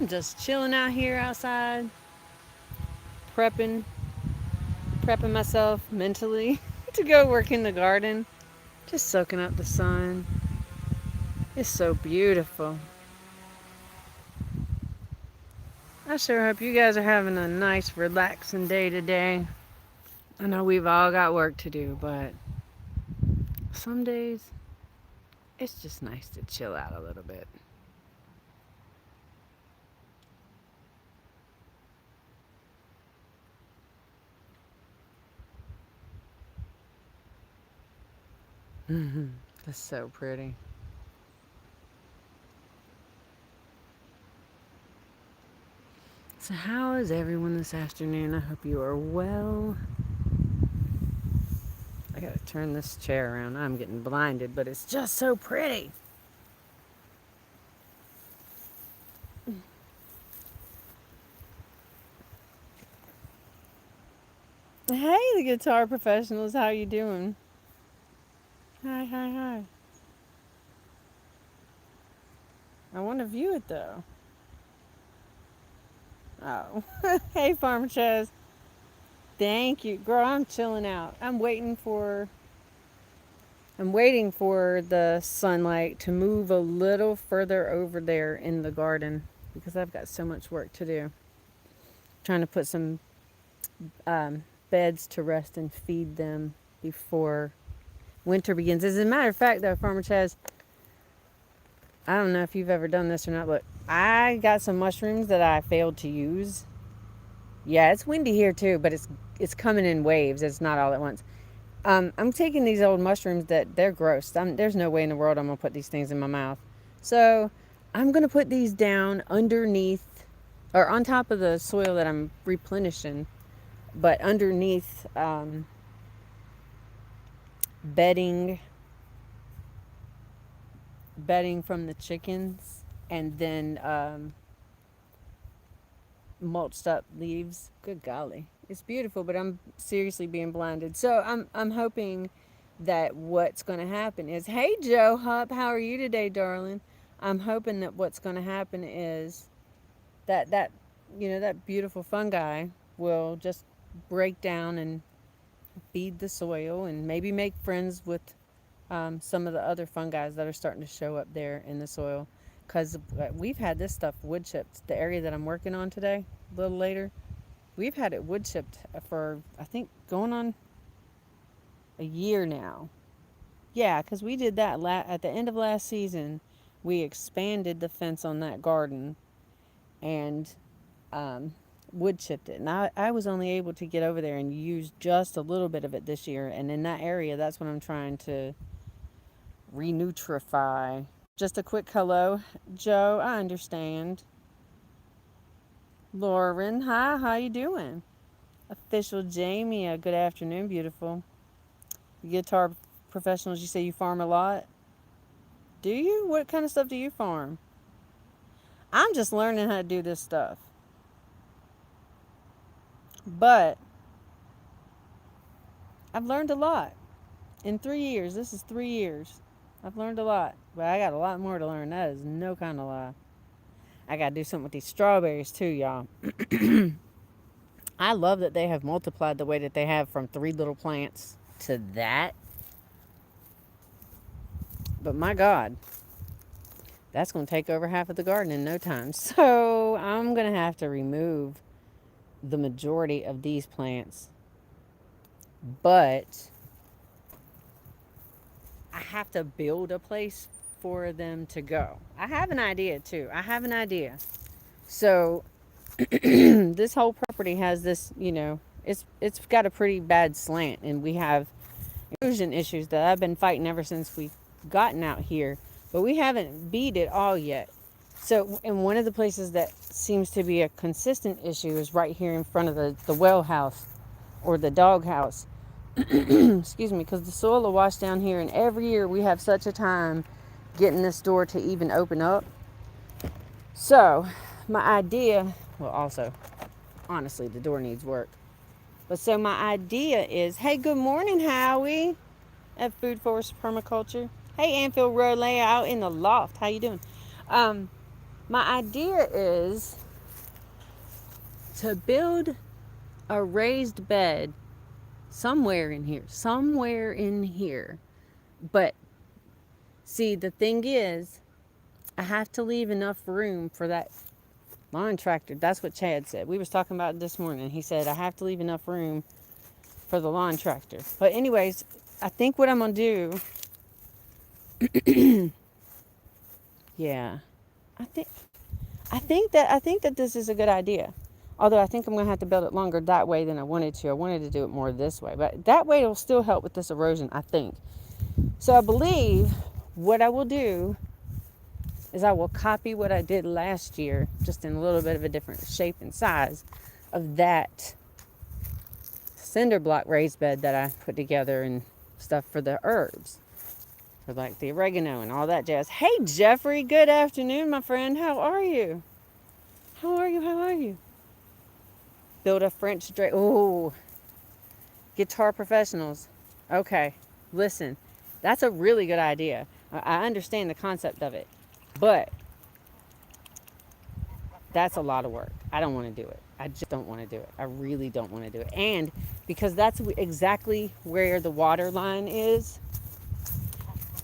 I'm just chilling out here outside, prepping, prepping myself mentally to go work in the garden. Just soaking up the sun. It's so beautiful. I sure hope you guys are having a nice, relaxing day today. I know we've all got work to do, but some days it's just nice to chill out a little bit. That's so pretty. So, how is everyone this afternoon? I hope you are well. I gotta turn this chair around. I'm getting blinded, but it's just so pretty. Hey, the guitar professionals, how you doing? Hi, hi, hi. I want to view it though. Oh, hey, Farmer Chaz. Thank you, girl. I'm chilling out. I'm waiting for the sunlight to move a little further over there in the garden because I've got so much work to do. Trying to put some beds to rest and feed them before winter begins. As a matter of fact, though, Farmer Chaz, I don't know if you've ever done this or not, but I got some mushrooms that I failed to use. Yeah, it's windy here too, but it's coming in waves. It's not all at once. I'm taking these old mushrooms that they're gross. There's no way in the world I'm gonna put these things in my mouth. So I'm gonna put these down underneath or on top of the soil that I'm replenishing, but underneath bedding bedding from the chickens, and then mulched up leaves. Good golly, it's beautiful, but I'm seriously being blinded. So I'm hoping that what's going to happen is, hey Joe Hup, how are you today, darling? I'm hoping that what's going to happen is that that beautiful fungi will just break down and feed the soil and maybe make friends with some of the other fungi that are starting to show up there in the soil. Because we've had this stuff wood chipped. The area that I'm working on today, a little later, we've had it wood chipped for, I think, going on a year now. Yeah, because we did that at the end of last season. We expanded the fence on that garden and um, wood chipped it. And I was only able to get over there and use just a little bit of it this year. And in that area, that's what I'm trying to renutrify. Just a quick hello, Joe. I understand. Lauren, hi. How you doing? Official Jamie, good afternoon, beautiful. Guitar professionals, you say you farm a lot. Do you? What kind of stuff do you farm? I'm just learning how to do this stuff, but I've learned a lot in 3 years. This is 3 years. I've learned a lot, but I got a lot more to learn. That is no kind of lie. I got to do something with these strawberries too, y'all. I love that they have multiplied the way that they have from three little plants to that. But my God, that's going to take over half of the garden in no time. So I'm going to have to remove the majority of these plants. But I have to build a place for them to go. I have an idea too. I have an idea. So this whole property has this, it's got a pretty bad slant, and we have erosion issues that I've been fighting ever since we've gotten out here, but we haven't beat it all yet. So, and one of the places that seems to be a consistent issue is right here in front of the well house or the dog house. Excuse me, because the soil will wash down here, and every year we have such a time getting this door to even open up. So, my idea, well, also, honestly, the door needs work. But so my idea is, hey, good morning, Howie, at Food Forest Permaculture. Hey, Anfield Rolay out in the loft. How you doing? Um, My idea is to build a raised bed somewhere in here. Somewhere in here. But see, the thing is, I have to leave enough room for that lawn tractor. That's what Chad said. We was talking about it this morning. He said I have to leave enough room for the lawn tractor. But anyways, I think what I'm gonna do, yeah, I think I think that this is a good idea. Although I think I'm gonna have to build it longer that way than I wanted to. I wanted to do it more this way, but that way it'll still help with this erosion, I think. So I believe what I will do is I will copy what I did last year, just in a little bit of a different shape and size of that cinder block raised bed that I put together and stuff for the herbs, for like the oregano and all that jazz. Hey Jeffrey, good afternoon, my friend. How are you? How are you? How are you? Build a French drape. Oh, guitar professionals. Okay, listen, that's a really good idea. I understand the concept of it, but that's a lot of work. I don't want to do it. I just don't want to do it. I really don't want to do it. And because that's exactly where the water line is,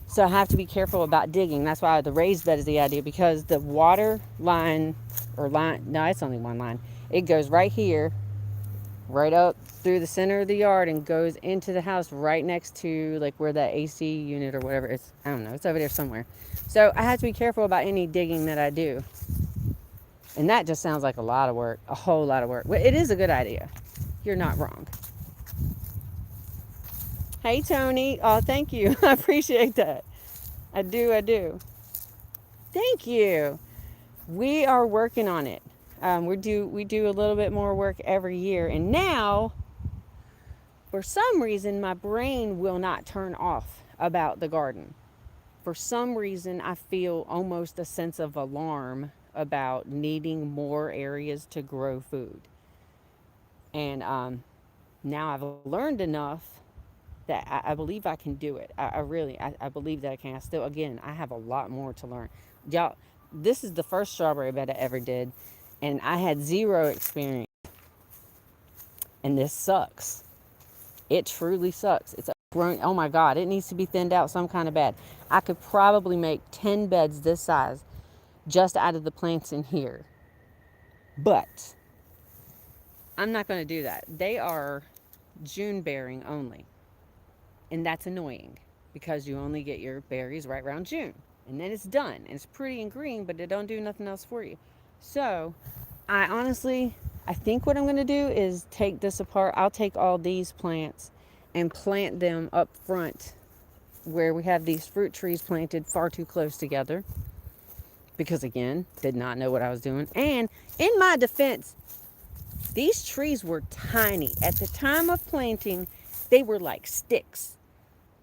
so I have to be careful about digging. That's why the raised bed is the idea, because the water line, or line, no, it's only one line. It goes right here, right up through the center of the yard and goes into the house right next to like where that AC unit or whatever is. I don't know. It's over there somewhere. So I have to be careful about any digging that I do. And that just sounds like a lot of work, a whole lot of work. But it is a good idea. You're not wrong. Hey, Tony. Oh, thank you. I appreciate that. I do. I do. Thank you. We are working on it. We do a little bit more work every year. And now, for some reason, my brain will not turn off about the garden. For some reason, I feel almost a sense of alarm about needing more areas to grow food. And now I've learned enough that I believe I can do it. I really, I believe that I can. I still, again, I have a lot more to learn. Y'all, this is the first strawberry bed I ever did, and I had zero experience. And this sucks. It truly sucks. It's grown. Oh my God, it needs to be thinned out some kind of bad. I could probably make 10 beds this size just out of the plants in here. But I'm not going to do that. They are June bearing only. And that's annoying because you only get your berries right around June. And then it's done. And it's pretty and green, but it don't do nothing else for you. So I honestly, I think what I'm going to do is take this apart. I'll take all these plants and plant them up front where we have these fruit trees planted far too close together. Because again, did not know what I was doing. And in my defense, these trees were tiny. At the time of planting, they were like sticks.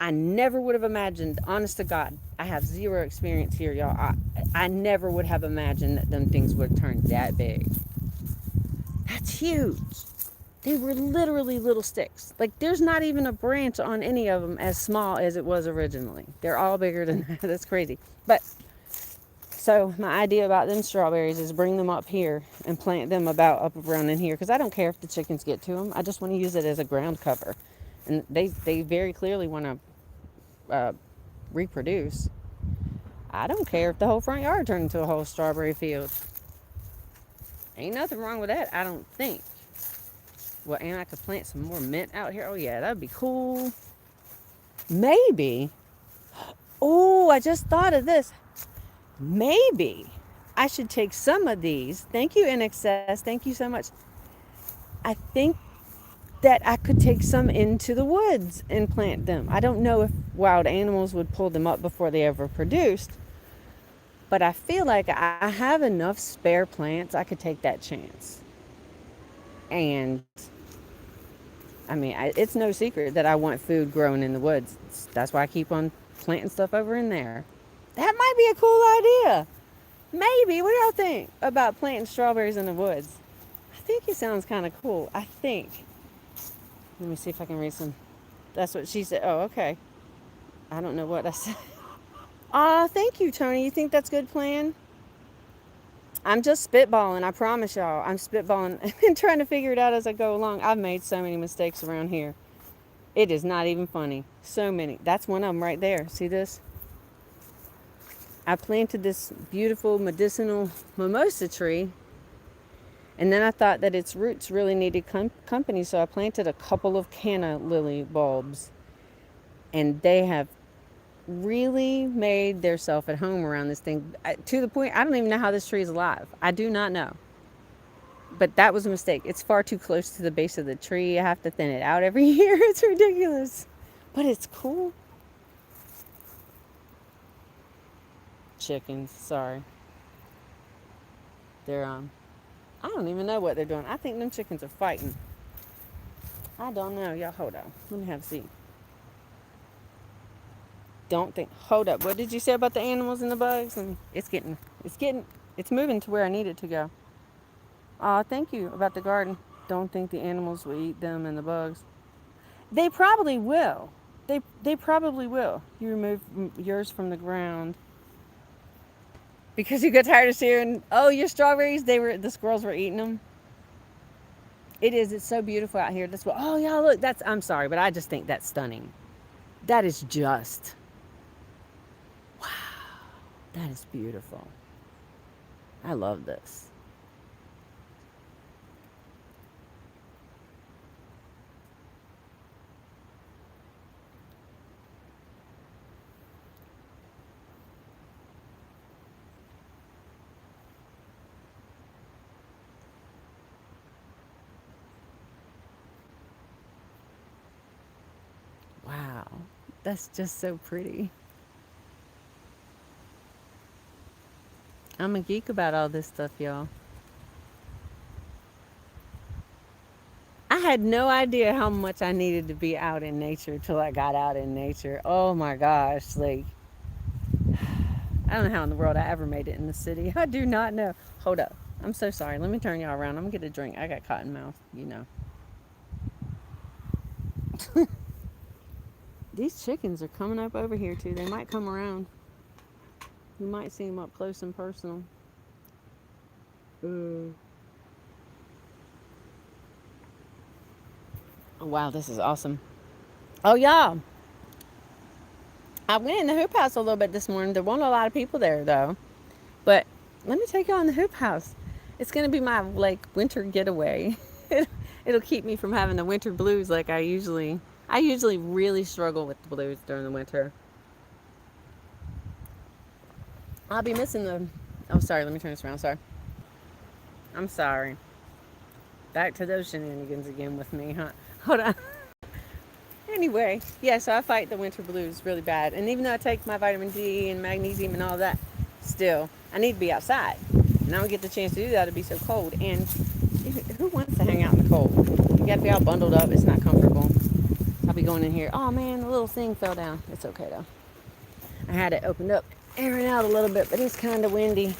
I never would have imagined, honest to God, I have zero experience here, y'all. I never would have imagined that them things would turn that big. That's huge. They were literally little sticks. Like, there's not even a branch on any of them as small as it was originally. They're all bigger than that. That's crazy. But so my idea about them strawberries is bring them up here and plant them about up around in here, because I don't care if the chickens get to them. I just want to use it as a ground cover. And they very clearly want to reproduce. I don't care if the whole front yard turned into a whole strawberry field. Ain't nothing wrong with that, I don't think. Well, and I could plant some more mint out here. Oh yeah, that'd be cool. Maybe. Oh, I just thought of this. Maybe I should take some of these. Thank you, NXS. Thank you so much. I think that I could take some into the woods and plant them. I don't know if wild animals would pull them up before they ever produced, but I feel like I have enough spare plants. I could take that chance. And I mean, it's no secret that I want food growing in the woods. That's why I keep on planting stuff over in there. That might be a cool idea. Maybe. What do y'all think about planting strawberries in the woods? I think it sounds kind of cool. I think. Let me see if I can read some. That's what she said. Oh, okay. I don't know what I said. Thank you, Tony. You think that's a good plan? I'm just spitballing. I promise y'all. I'm spitballing and trying to figure it out as I go along. I've made so many mistakes around here. It is not even funny. So many. That's one of them right there. See this? I planted this beautiful medicinal mimosa tree, and then I thought that its roots really needed company, so I planted a couple of canna lily bulbs, and they have really made themselves at home around this thing to the point I don't even know how this tree is alive. I do not know. But that was a mistake. It's far too close to the base of the tree. I have to thin it out every year. It's ridiculous. But it's cool. Chickens, sorry. They're I don't even know what they're doing. I think them chickens are fighting. I don't know. Y'all hold on. Let me have a seat. Don't think. Hold up. What did you say about the animals and the bugs? And it's moving to where I need it to go. Thank you about the garden. Don't think the animals will eat them and the bugs. They probably will. They probably will. You remove yours from the ground because you got tired of seeing. Oh, your strawberries. The squirrels were eating them. It is. It's so beautiful out here. That's what. Oh, y'all look. I'm sorry, but I just think that's stunning. That is just. Wow. That is beautiful. I love this. Wow. That's just so pretty. I'm a geek about all this stuff, y'all. I had no idea how much I needed to be out in nature till I got out in nature. Oh my gosh. Like, I don't know how in the world I ever made it in the city. I do not know. Hold up. I'm so sorry. Let me turn y'all around. I'm going to get a drink. I got cotton mouth, you know. These chickens are coming up over here too. They might come around. You might see them up close and personal. Oh, wow, this is awesome. Oh, y'all. I went in the hoop house a little bit this morning. There weren't a lot of people there, though. But let me take you on the hoop house. It's going to be my, like, winter getaway. It'll keep me from having the winter blues like I usually really struggle with the blues during the winter. I'll be missing the... Oh, sorry. Let me turn this around. Sorry. I'm sorry. Back to those shenanigans again with me, huh? Hold on. Anyway, yeah, so I fight the winter blues really bad. And even though I take my vitamin D and magnesium and all that, still, I need to be outside. And I don't get the chance to do that. It'd be so cold. And who wants to hang out in the cold? You got to be all bundled up. It's not comfortable. I'll be going in here. Oh, man, the little thing fell down. It's okay, though. I had it opened up, airing out a little bit, but it's kind of windy.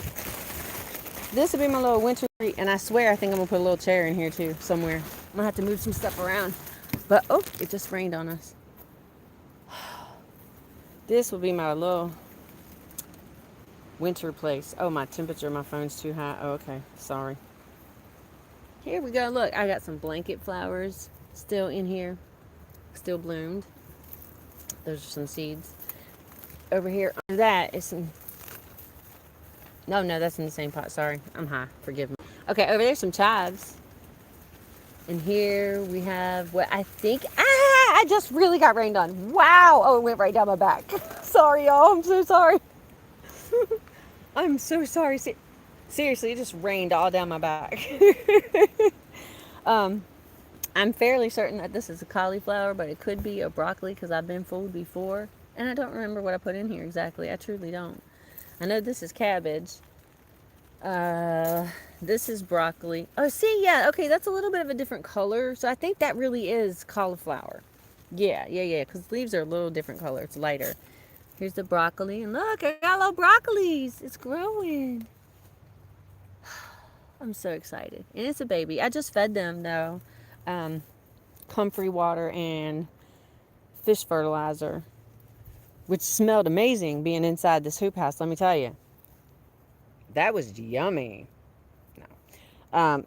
This will be my little winter treat. And I swear I think I'm going to put a little chair in here, too, somewhere. I'm going to have to move some stuff around. But, oh, it just rained on us. This will be my little winter place. Oh, my temperature, my phone's too high. Oh, okay, sorry. Here we go. Look, I got some blanket flowers still in here. Still bloomed. Those are some seeds. Over here, under that is some... No, that's in the same pot. Sorry, I'm high. Forgive me. Okay, over there's some chives. And here we have what I think... I just really got rained on. Wow! Oh, it went right down my back. Sorry, y'all. I'm so sorry. I'm so sorry. Seriously, it just rained all down my back. I'm fairly certain that this is a cauliflower, but it could be a broccoli because I've been fooled before. And I don't remember what I put in here exactly. I truly don't. I know this is cabbage. This is broccoli. Oh, see, yeah, okay, that's a little bit of a different color. So I think that really is cauliflower. Yeah, because leaves are a little different color. It's lighter. Here's the broccoli. And look, I got little broccolis. It's growing. I'm so excited. And it's a baby. I just fed them, though, comfrey water and fish fertilizer, which smelled amazing being inside this hoop house, let me tell you. That was yummy. Um,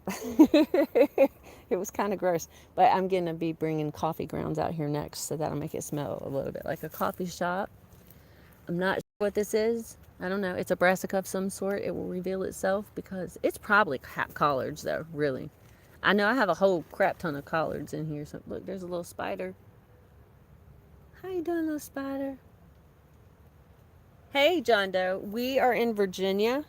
it was kind of gross, but I'm going to be bringing coffee grounds out here next, so that'll make it smell a little bit like a coffee shop. I'm not sure what this is. I don't know. It's a brassica of some sort. It will reveal itself because it's probably collards, though, really. I know I have a whole crap ton of collards in here. So look, there's a little spider. How you doing, little spider? Hey, John Doe. We are in Virginia.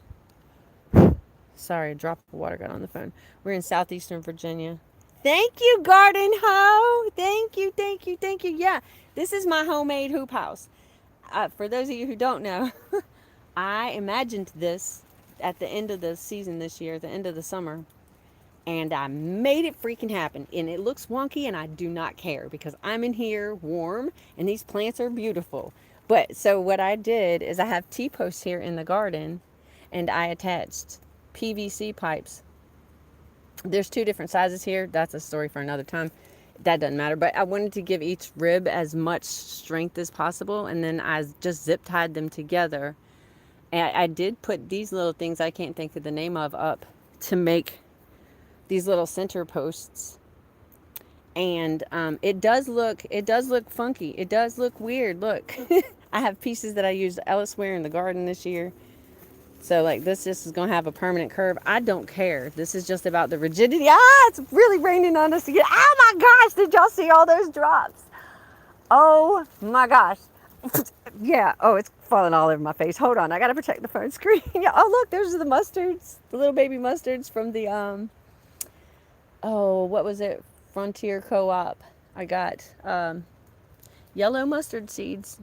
Sorry, a drop of water got on the phone. We're in southeastern Virginia. Thank you, Garden Hoe. Thank you, thank you, thank you. Yeah, this is my homemade hoop house. For those of you who don't know, I imagined this at the end of the season this year, at the end of the summer, and I made it freaking happen. And it looks wonky, and I do not care because I'm in here warm, and these plants are beautiful. But so what I did is I have T-posts here in the garden, and I attached PVC pipes. There's two different sizes here. That's a story for another time. That doesn't matter. But I wanted to give each rib as much strength as possible, and then I just zip tied them together. And I did put these little things I can't think of the name of up to make these little center posts. And it does look funky. It does look weird. Look, I have pieces that I used elsewhere in the garden this year. So like this just is going to have a permanent curve. I don't care. This is just about the rigidity. It's really raining on us again. Oh my gosh, did y'all see all those drops? Oh my gosh. Yeah, oh, it's falling all over my face. Hold on, I got to protect the phone screen. Yeah, oh look, there's the mustards, the little baby mustards from the oh, what was it? Frontier Co-op. I got yellow mustard seeds,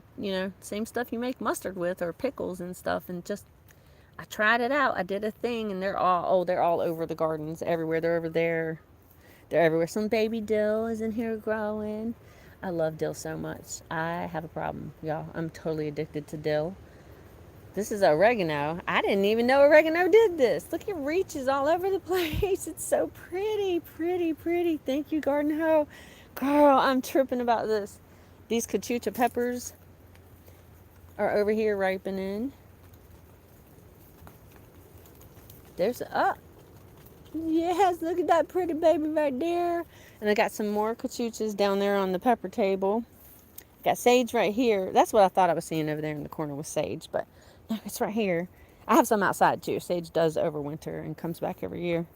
same stuff you make mustard with or pickles and stuff, and just I tried it out. I did a thing, and they're all over the gardens everywhere. They're over there. They're everywhere. Some baby dill is in here growing. I love dill so much. I have a problem, y'all. I'm totally addicted to dill. This is oregano. I didn't even know oregano did this. Look, it reaches all over the place. It's so pretty, pretty, pretty. Thank you, Garden Hoe. Girl, I'm tripping about this. These cachucha peppers are over here ripening. There's yes, look at that pretty baby right there. And I got some more cachuchas down there on the pepper table. Got sage right here. That's what I thought I was seeing over there in the corner with sage, but no, it's right here. I have some outside too. Sage does overwinter and comes back every year.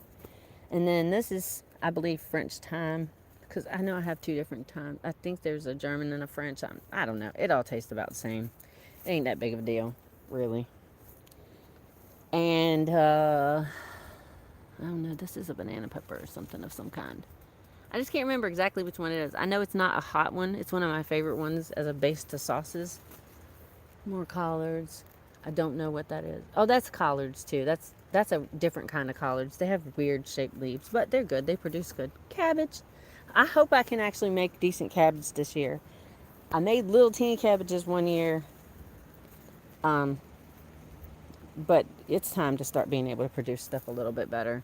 And then this is, I believe, French thyme, because I know I have two different thyme. I think there's a German and a French. I don't know. It all tastes about the same. It ain't that big of a deal, really. And I don't know, this is a banana pepper or something of some kind. I just can't remember exactly which one it is. I know it's not a hot one. It's one of my favorite ones as a base to sauces. More collards. I don't know what that is. Oh, that's collards too. That's a different kind of collards. They have weird shaped leaves, but they're good. They produce good. Cabbage. I hope I can actually make decent cabbage this year. I made little teeny cabbages one year. But it's time to start being able to produce stuff a little bit better.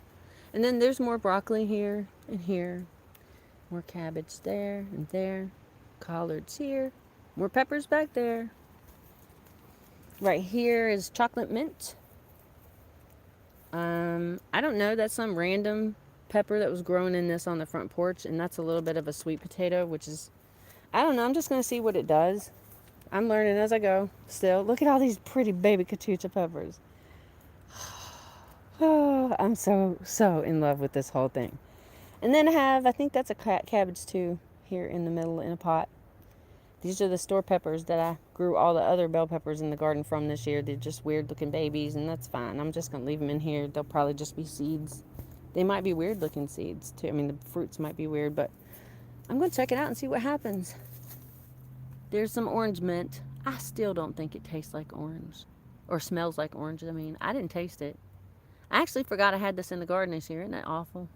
And then there's more broccoli here and here. More cabbage there and there. Collards here. More peppers back there. Right here is chocolate mint. I don't know. That's some random pepper that was growing in this on the front porch. And that's a little bit of a sweet potato, which is, I don't know. I'm just going to see what it does. I'm learning as I go still. Look at all these pretty baby cachucha peppers. Oh, I'm so in love with this whole thing. And then I think that's a cabbage too, here in the middle in a pot. These are the store peppers that I grew all the other bell peppers in the garden from this year. They're just weird looking babies, and that's fine. I'm just going to leave them in here. They'll probably just be seeds. They might be weird looking seeds too. I mean, the fruits might be weird, but I'm going to check it out and see what happens. There's some orange mint. I still don't think it tastes like orange. Or smells like orange, I mean. I didn't taste it. I actually forgot I had this in the garden this year. Isn't that awful?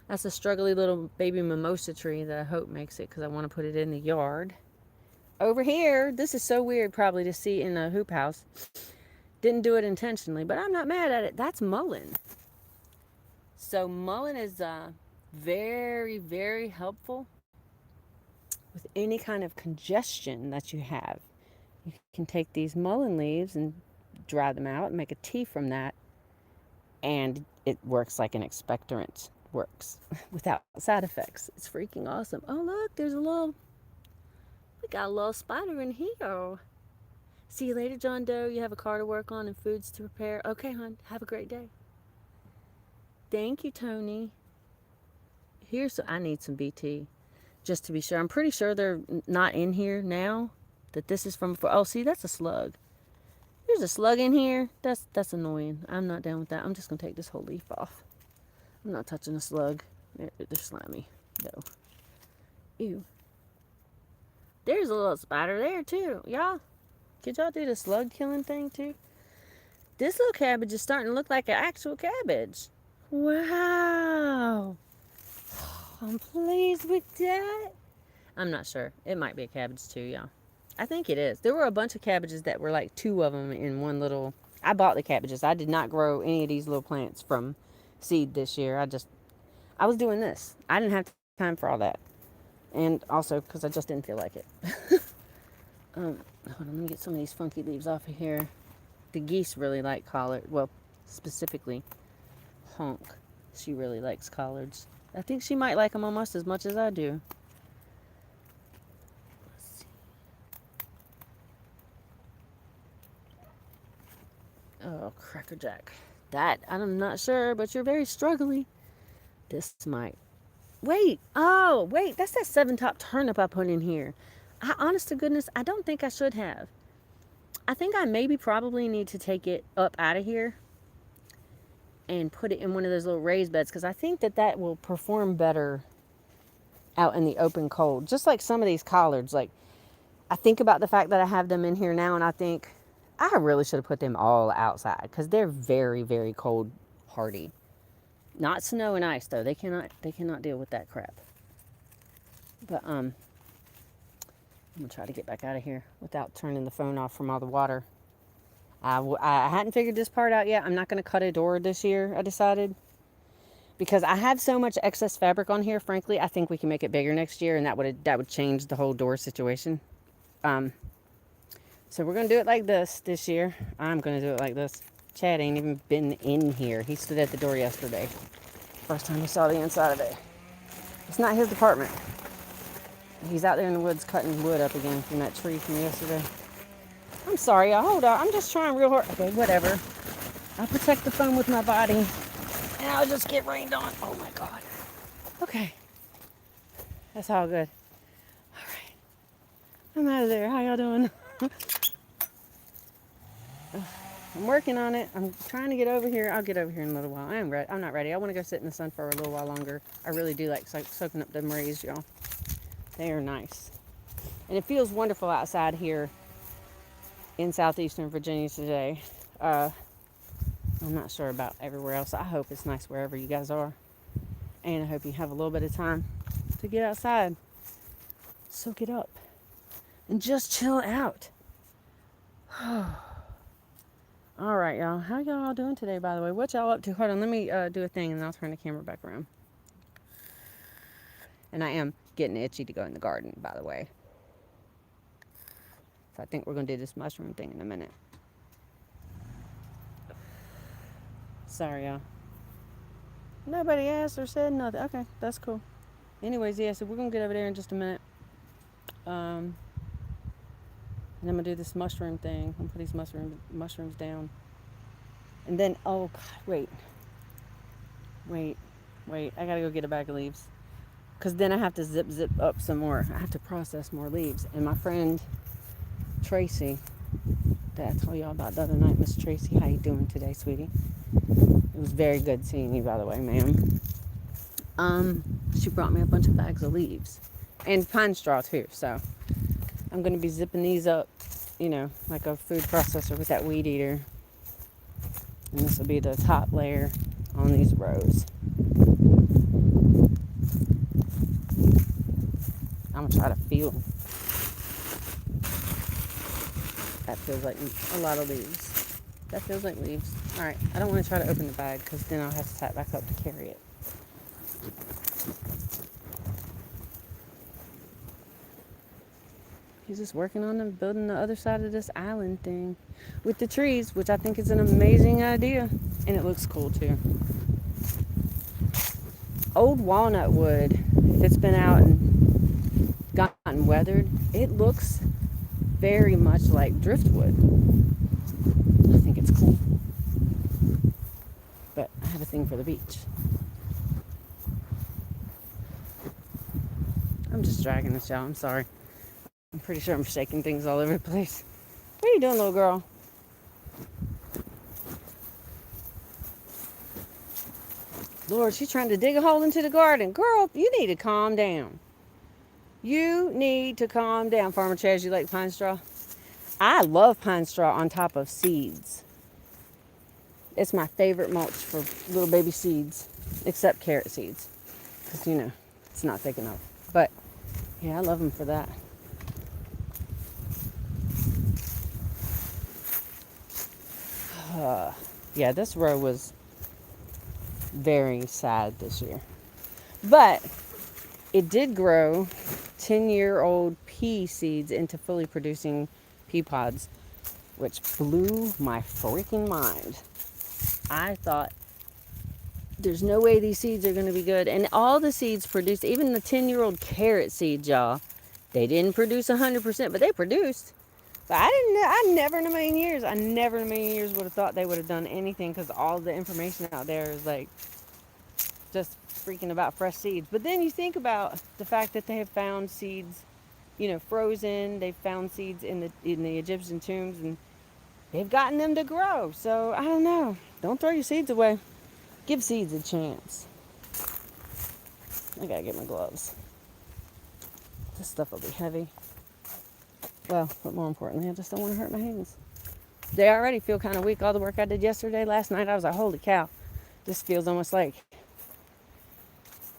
That's a struggly little baby mimosa tree that I hope makes it because I want to put it in the yard. Over here, this is so weird probably to see in a hoop house. Didn't do it intentionally, but I'm not mad at it. That's mullein. So mullein is very, very helpful with any kind of congestion that you have. You can take these mullein leaves and dry them out and make a tea from that. and it works like an expectorant works without side effects. It's freaking awesome. Oh, look, we got a little spider in here. See you later, John Doe. You have a car to work on and foods to prepare. Okay, hon, have a great day. Thank you, Tony. I need some BT just to be sure. I'm pretty sure they're not in here now. That this is from before. Oh, see, that's a slug. There's a slug in here. That's annoying. I'm not down with that. I'm just gonna take this whole leaf off. I'm not touching a slug. They're slimy. No. Ew. There's a little spider there too. Y'all, could y'all do the slug killing thing too? This little cabbage is starting to look like an actual cabbage. Wow. I'm pleased with that. I'm not sure. It might be a cabbage too, y'all. I think it is. There were a bunch of cabbages that were like two of them in one little. I bought the cabbages. I did not grow any of these little plants from seed this year. I was doing this. I didn't have time for all that. And also because I just didn't feel like it. Hold on, let me get some of these funky leaves off of here. The geese really like collard. Well, specifically, Honk. She really likes collards. I think she might like them almost as much as I do. Oh, crackerjack. That, I'm not sure, but you're very struggling. This might. Wait. Oh, wait. That's that 7-top turnip I put in here. Honest to goodness, I don't think I should have. I think I probably need to take it up out of here and put it in one of those little raised beds because I think that will perform better out in the open cold. Just like some of these collards. Like, I think about the fact that I have them in here now and I think I really should have put them all outside because they're very, very cold hardy. Not snow and ice though. They cannot deal with that crap. But I'm gonna try to get back out of here without turning the phone off from all the water. I hadn't figured this part out yet. I'm not gonna cut a door this year, I decided. Because I have so much excess fabric on here, frankly, I think we can make it bigger next year and that would change the whole door situation. So we're going to do it like this year. I'm going to do it like this. Chad ain't even been in here. He stood at the door yesterday. First time he saw the inside of it. It's not his department. He's out there in the woods cutting wood up again from that tree from yesterday. I'm sorry, y'all. Hold on. I'm just trying real hard. Okay, whatever. I'll protect the phone with my body. And I'll just get rained on. Oh, my God. Okay. That's all good. All right. I'm out of there. How y'all doing? I'm working on it. I'm trying to get over here. I'll get over here in a little while. I'm not ready. I want to go sit in the sun for a little while longer. I really do like soaking up them rays, y'all. They are nice. And it feels wonderful outside here in southeastern Virginia today. I'm not sure about everywhere else. I hope it's nice wherever you guys are. And I hope you have a little bit of time to get outside. Soak it up. And just chill out. All right, y'all. How y'all all doing today, by the way? What y'all up to? Hold on. Let me do a thing, and I'll turn the camera back around. And I am getting itchy to go in the garden, by the way. So I think we're going to do this mushroom thing in a minute. Sorry, y'all. Nobody asked or said nothing. Okay, that's cool. Anyways, yeah, so we're going to get over there in just a minute. And I'm going to do this mushroom thing. I'm going to put these mushrooms down. And then, oh, God, wait. I got to go get a bag of leaves. Because then I have to zip up some more. I have to process more leaves. And my friend, Tracy, that I told y'all about the other night, Miss Tracy, how you doing today, sweetie? It was very good seeing you, by the way, ma'am. She brought me a bunch of bags of leaves. And pine straw, too, so I'm going to be zipping these up, like a food processor with that weed eater. And this will be the top layer on these rows. I'm going to try to feel. That feels like a lot of leaves. That feels like leaves. All right, I don't want to try to open the bag because then I'll have to tap back up to carry it. he's just working on building the other side of this island thing with the trees, which I think is an amazing idea. And it looks cool too. Old walnut wood, if it's been out and gotten weathered, it looks very much like driftwood. I think it's cool. But I have a thing for the beach. I'm just dragging this out. I'm sorry. I'm pretty sure I'm shaking things all over the place. What are you doing, little girl? Lord, she's trying to dig a hole into the garden. Girl, you need to calm down. You need to calm down. Farmer Chaz, you like pine straw? I love pine straw on top of seeds. It's my favorite mulch for little baby seeds, except carrot seeds. Because, you know, it's not thick enough. But, yeah, I love them for that. Yeah, this row was very sad this year. But it did grow 10-year-old pea seeds into fully producing pea pods, which blew my freaking mind. I thought, there's no way these seeds are going to be good. And all the seeds produced, even the 10-year-old carrot seeds, y'all, they didn't produce 100%, but they produced. But I never in a million years would have thought they would have done anything, because all the information out there is like just freaking about fresh seeds. But then you think about the fact that they have found seeds, you know, frozen. They've found seeds in the Egyptian tombs, and they've gotten them to grow. So I don't know. Don't throw your seeds away. Give seeds a chance. I gotta get my gloves. This stuff will be heavy. Well, but more importantly, I just don't want to hurt my hands. They already feel kind of weak. All the work I did yesterday, last night, I was like, holy cow. This feels almost like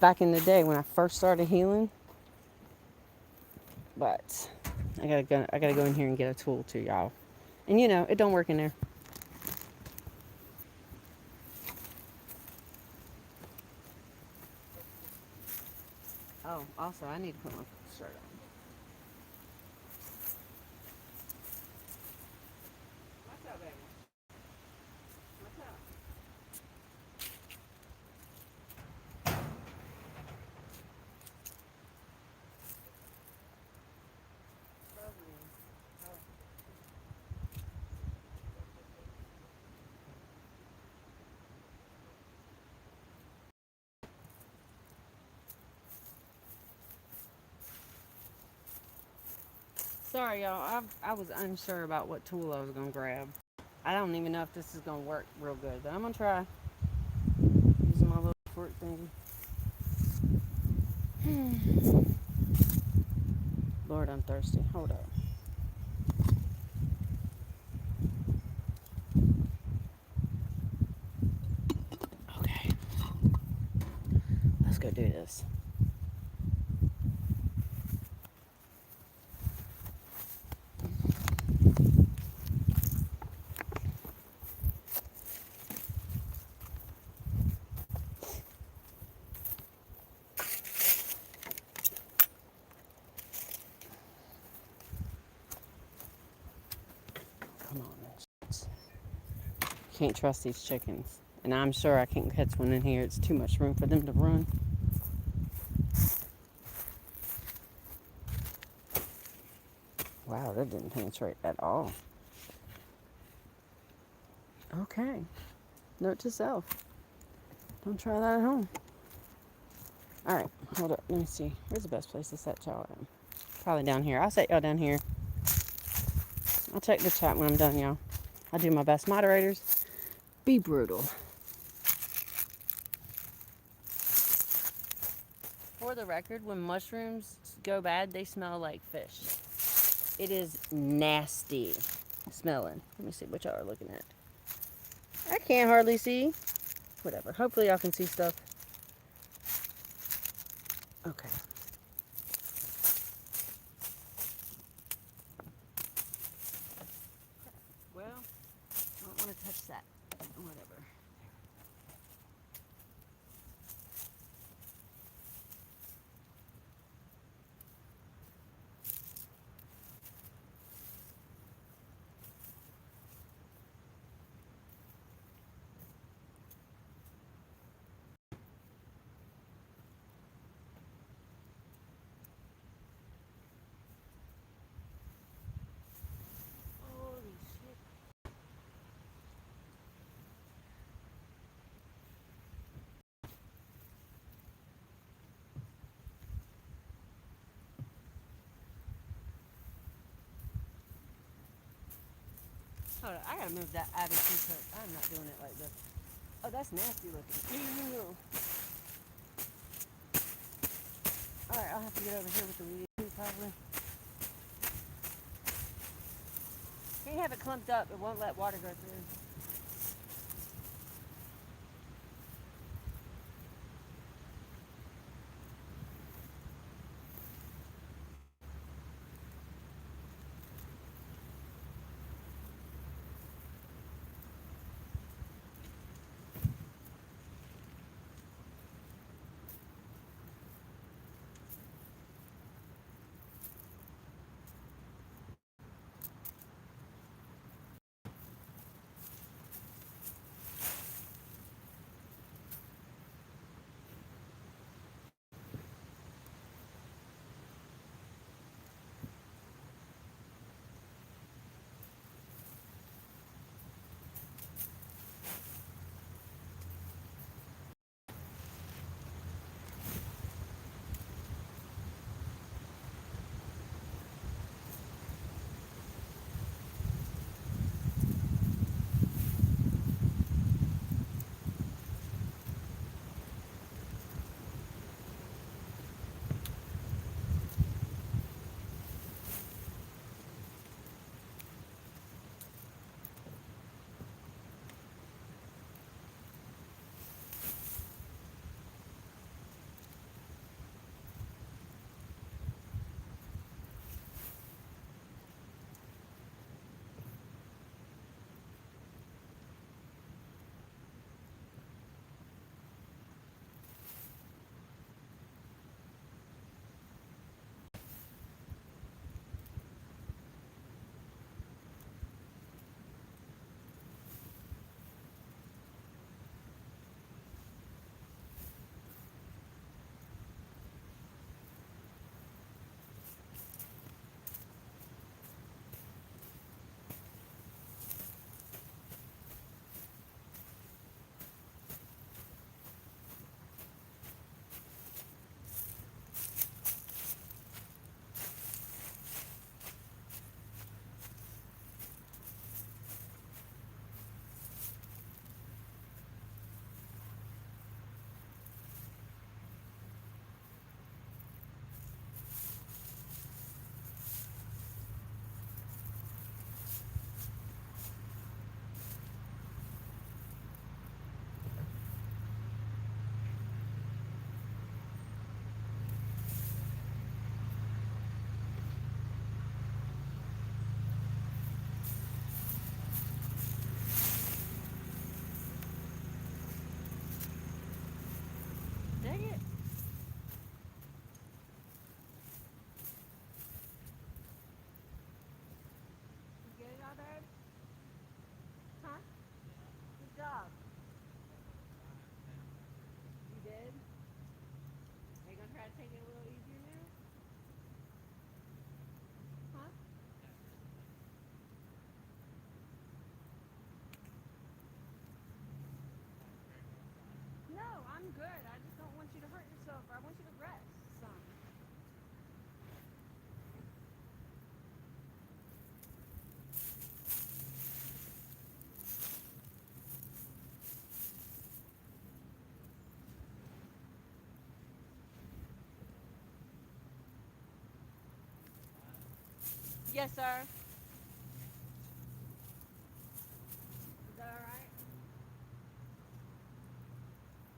back in the day when I first started healing. But I gotta go in here and get a tool too, y'all. And you know, it don't work in there. Oh, also, I need to put my shirt on. What's up, baby? What's up? Sorry, y'all. I was unsure about what tool I was going to grab. I don't even know if this is going to work real good, but I'm going to try using my little fork thing. Lord, I'm thirsty. Hold up. Okay. Let's go do this. Come on. Can't trust these chickens. And I'm sure I can't catch one in here. It's too much room for them to run. Wow, that didn't penetrate at all. Okay. Note to self. Don't try that at home. Alright, hold up. Let me see. Where's the best place to set y'all at? Probably down here. I'll set y'all down here. I'll check the chat when I'm done, y'all. I'll do my best. Moderators, be brutal. For the record, when mushrooms go bad, they smell like fish. It is nasty smelling. Let me see what y'all are looking at. I can't hardly see. Whatever. Hopefully y'all can see stuff. Okay. Well, I don't want to touch that. Whatever. Hold on, I gotta move that out of here. I'm not doing it like this. Oh, that's nasty looking. Ew. Alright, I'll have to get over here with the weed too, probably. Can't have it clumped up. It won't let water go through. Dang it. You get it all there? Huh? Good job. You did? Are you gonna try to take it a little easier now? Huh? No, I'm good. I just don't want you to hurt yourself. I want you to rest some. Yes, sir. Is that all right?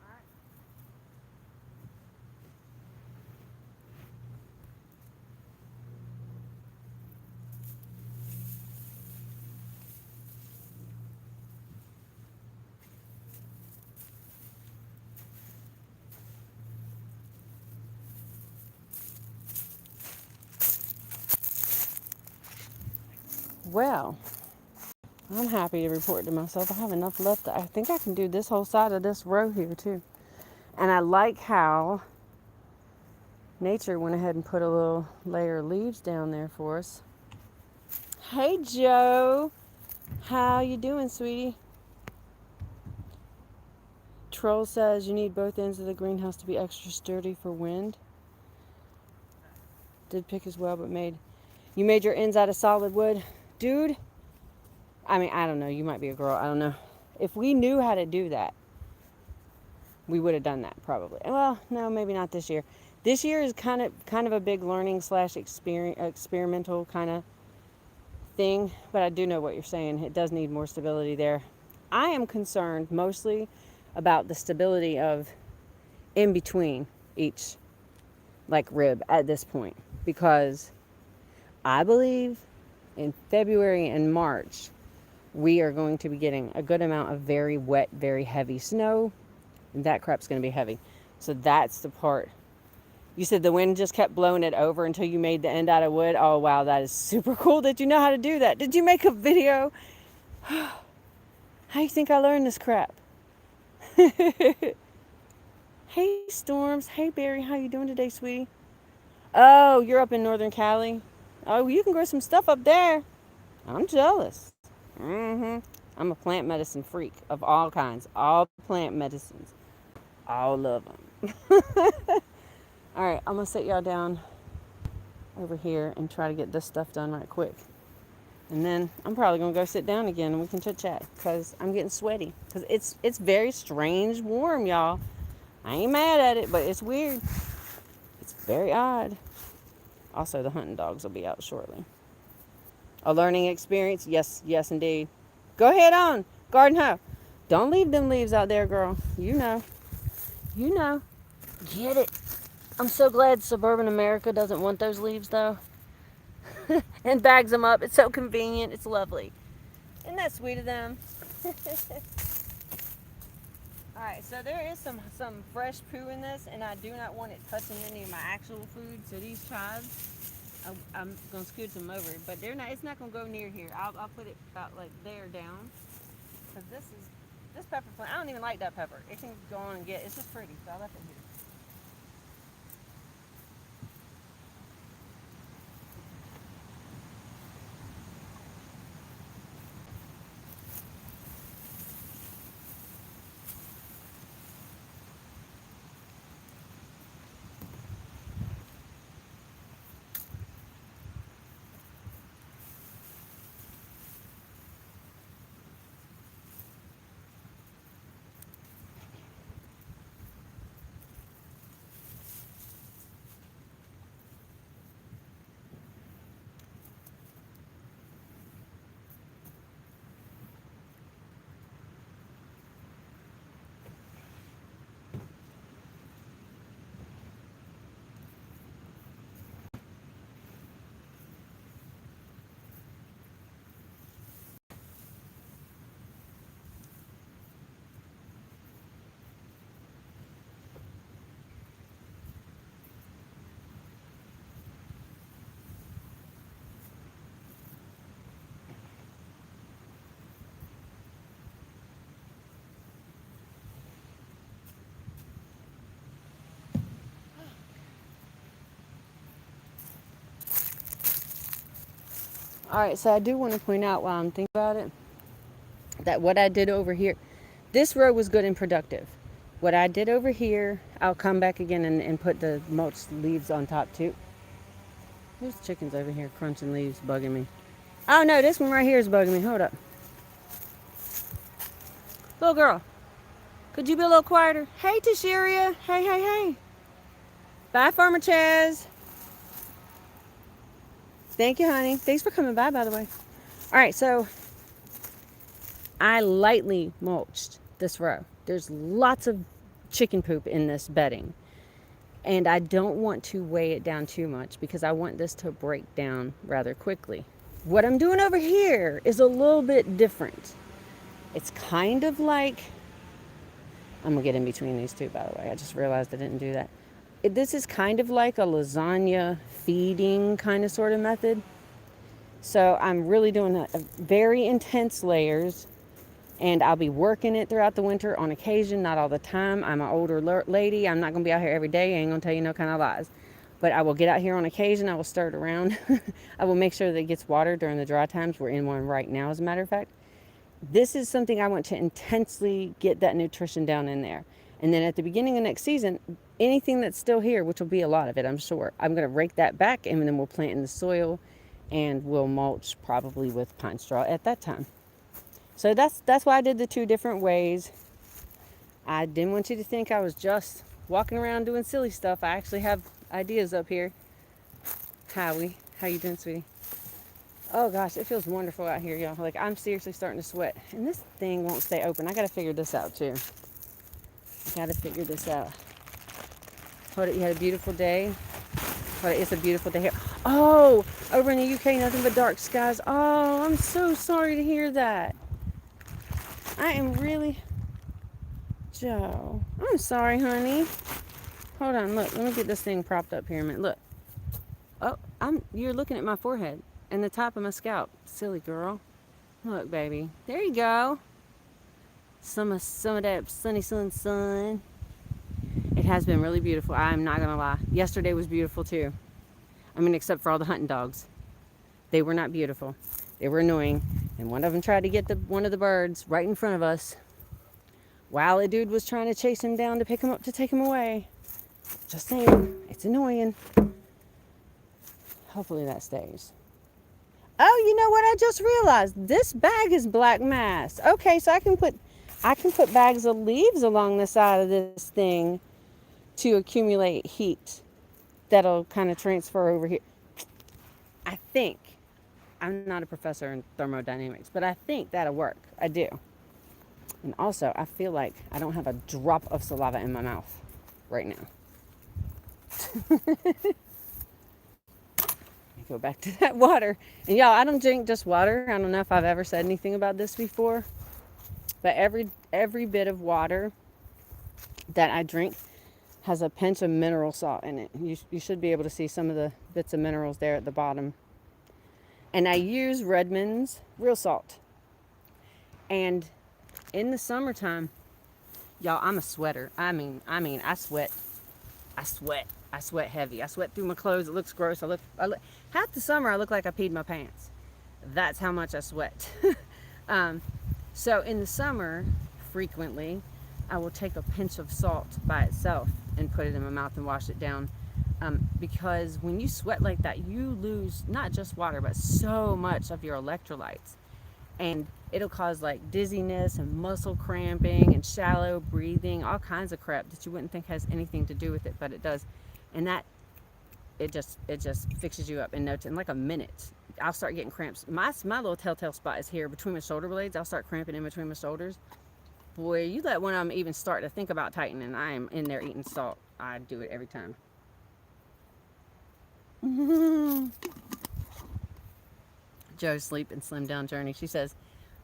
All right. Well, I'm happy to report to myself I have enough left. I think I can do this whole side of this row here too. And I like how nature went ahead and put a little layer of leaves down there for us. Hey Joe, how you doing, sweetie? Troll says you need both ends of the greenhouse to be extra sturdy for wind. Did pick as well, but you made your ends out of solid wood. Dude, I mean, I don't know. You might be a girl. I don't know. If we knew how to do that, we would have done that probably. Well, no, maybe not this year. This year is kind of a big learning slash experimental kind of thing, but I do know what you're saying. It does need more stability there. I am concerned mostly about the stability of in between each like rib at this point, because I believe in February and March we are going to be getting a good amount of very wet, very heavy snow, and that crap's going to be heavy. So that's the part. You said the wind just kept blowing it over until you made the end out of wood. Oh wow, that is super cool that you know how to do that. Did you make a video? How do you think I learned this crap? Hey Storms, hey Barry, how you doing today, sweetie? Oh, you're up in Northern Cali. Oh, you can grow some stuff up there. I'm jealous. I'm a plant medicine freak of all kinds, all plant medicines, all of them. All right, I'm gonna sit y'all down over here and try to get this stuff done right quick. And then I'm probably gonna go sit down again and we can chit chat because I'm getting sweaty. Because it's very strange warm, y'all. I ain't mad at it, but it's weird. It's very odd. Also, the hunting dogs will be out shortly. A learning experience? Yes, yes, indeed. Go ahead on, garden hoe. Don't leave them leaves out there, girl. You know. You know. Get it. I'm so glad suburban America doesn't want those leaves, though. And bags them up. It's so convenient. It's lovely. Isn't that sweet of them? Alright, so there is some fresh poo in this, and I do not want it touching any of my actual food. So these chives, I'm going to scooch them over. But they're not. It's not going to go near here. I'll put it about like there down. Because this pepper plant, I don't even like that pepper. It can go on and get, it's just pretty. So I left it here. Alright, so I do want to point out while I'm thinking about it, that what I did over here, this row was good and productive. What I did over here, I'll come back again and put the mulch leaves on top too. There's chickens over here crunching leaves, bugging me. Oh no, this one right here is bugging me. Hold up. Little girl, could you be a little quieter? Hey, Tashiria. Hey, hey, hey. Bye, Farmer Chaz. Thank you, honey. Thanks for coming by the way. All right, so I lightly mulched this row. There's lots of chicken poop in this bedding. And I don't want to weigh it down too much because I want this to break down rather quickly. What I'm doing over here is a little bit different. It's kind of like, I'm gonna get in between these two, by the way. I just realized I didn't do that. This is kind of like a lasagna feeding kind of sort of method. So I'm really doing a very intense layers, and I'll be working it throughout the winter on occasion, not all the time. I'm an older lady. I'm not gonna be out here every day. I ain't gonna tell you no kind of lies. But I will get out here on occasion. I will stir it around. I will make sure that it gets watered during the dry times. We're in one right now, as a matter of fact. This is something I want to intensely get that nutrition down in there. And then at the beginning of next season, anything that's still here, which will be a lot of it, I'm sure, I'm going to rake that back, and then we'll plant in the soil, and we'll mulch probably with pine straw at that time. So that's why I did the two different ways. I didn't want you to think I was just walking around doing silly stuff. I actually have ideas up here. Howie, how you doing, sweetie? Oh gosh, it feels wonderful out here, y'all. Like, I'm seriously starting to sweat. And this thing won't stay open. I gotta figure this out too. I gotta figure this out. Hold it, you had a beautiful day. Hold it, it's a beautiful day here. Oh, over in the UK, nothing but dark skies. Oh, I'm so sorry to hear that. I am really... Joe, I'm sorry, honey. Hold on, look, let me get this thing propped up here a minute. Look. Oh, you're looking at my forehead and the top of my scalp. Silly girl. Look, baby. There you go. Some of that sun. It has been really beautiful. I'm not gonna lie. Yesterday was beautiful too. I mean, except for all the hunting dogs. They were not beautiful. They were annoying. And one of them tried to get one of the birds right in front of us while a dude was trying to chase him down to pick him up to take him away. Just saying, it's annoying. Hopefully that stays. Oh, you know what? I just realized this bag is black mass. Okay, so I can put bags of leaves along the side of this thing to accumulate heat that'll kind of transfer over here. I think. I'm not a professor in thermodynamics, but I think that'll work. I do. And also, I feel like I don't have a drop of saliva in my mouth right now. Go back to that water. And y'all, I don't drink just water. I don't know if I've ever said anything about this before, but every bit of water that I drink has a pinch of mineral salt in it. You should be able to see some of the bits of minerals there at the bottom. And I use Redmond's real salt. And in the summertime, y'all, I'm a sweater. I mean, I sweat. I sweat heavy. I sweat through my clothes. It looks gross. Half the summer I look like I peed my pants. That's how much I sweat. So in the summer, frequently, I will take a pinch of salt by itself and put it in my mouth and wash it down. Because when you sweat like that, you lose not just water, but so much of your electrolytes. And it'll cause like dizziness and muscle cramping and shallow breathing, all kinds of crap that you wouldn't think has anything to do with it, but it does. And that it just fixes you up in no time, in like a minute. I'll start getting cramps. My little telltale spot is here between my shoulder blades. I'll start cramping in between my shoulders. Boy, you let one of them even start to think about tightening, I am in there eating salt. I do it every time. Joe's Sleep and Slim Down Journey. She says,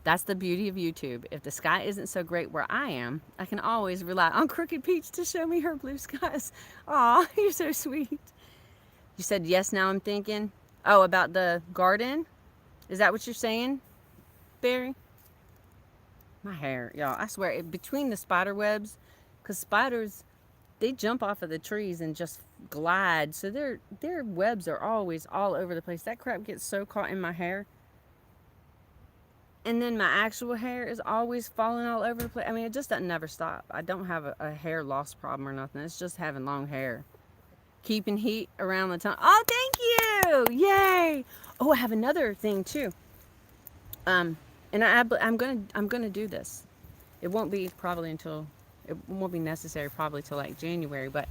that's the beauty of YouTube. If the sky isn't so great where I am, I can always rely on Crooked Peach to show me her blue skies. Aw, you're so sweet. You said, yes, now I'm thinking. Oh, about the garden? Is that what you're saying, Barry? My hair, y'all, I swear, between the spider webs, because spiders, they jump off of the trees and just glide. So their webs are always all over the place. That crap gets so caught in my hair. And then my actual hair is always falling all over the place. I mean, it just doesn't never stop. I don't have a hair loss problem or nothing. It's just having long hair. Keeping heat around the tongue. Oh, thank you! Yay! Oh, I have another thing too. And I'm gonna do this. It won't be necessary probably till like January. But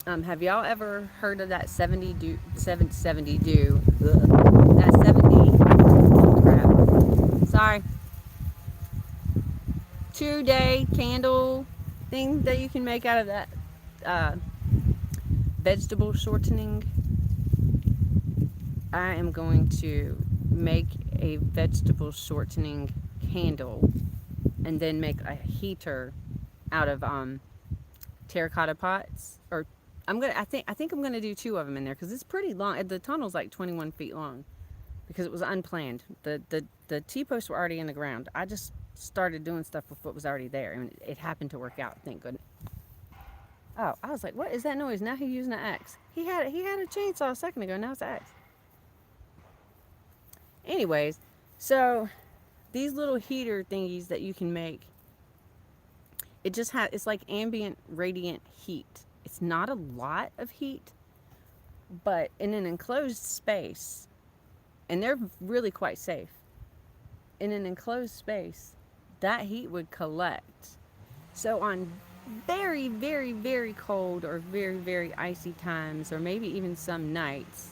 have y'all ever heard of that 70 dew? That 70. Crap. Sorry. 2-day candle thing that you can make out of that vegetable shortening. I am going to make a vegetable shortening candle and then make a heater out of terracotta pots. Or I think I'm gonna do 2 of them in there because it's pretty long. The tunnel's like 21 feet long because it was unplanned. The T-posts were already in the ground. I just started doing stuff with what was already there, and it happened to work out. Thank goodness. Oh, I was like, what is that noise? Now he's using an axe. He had a chainsaw a second ago. Now it's an axe. Anyways, so these little heater thingies that you can make, it's like ambient radiant heat. It's not a lot of heat, but in an enclosed space, and they're really quite safe. in an enclosed space, that heat would collect. So on very, very, very cold or very, very icy times, or maybe even some nights,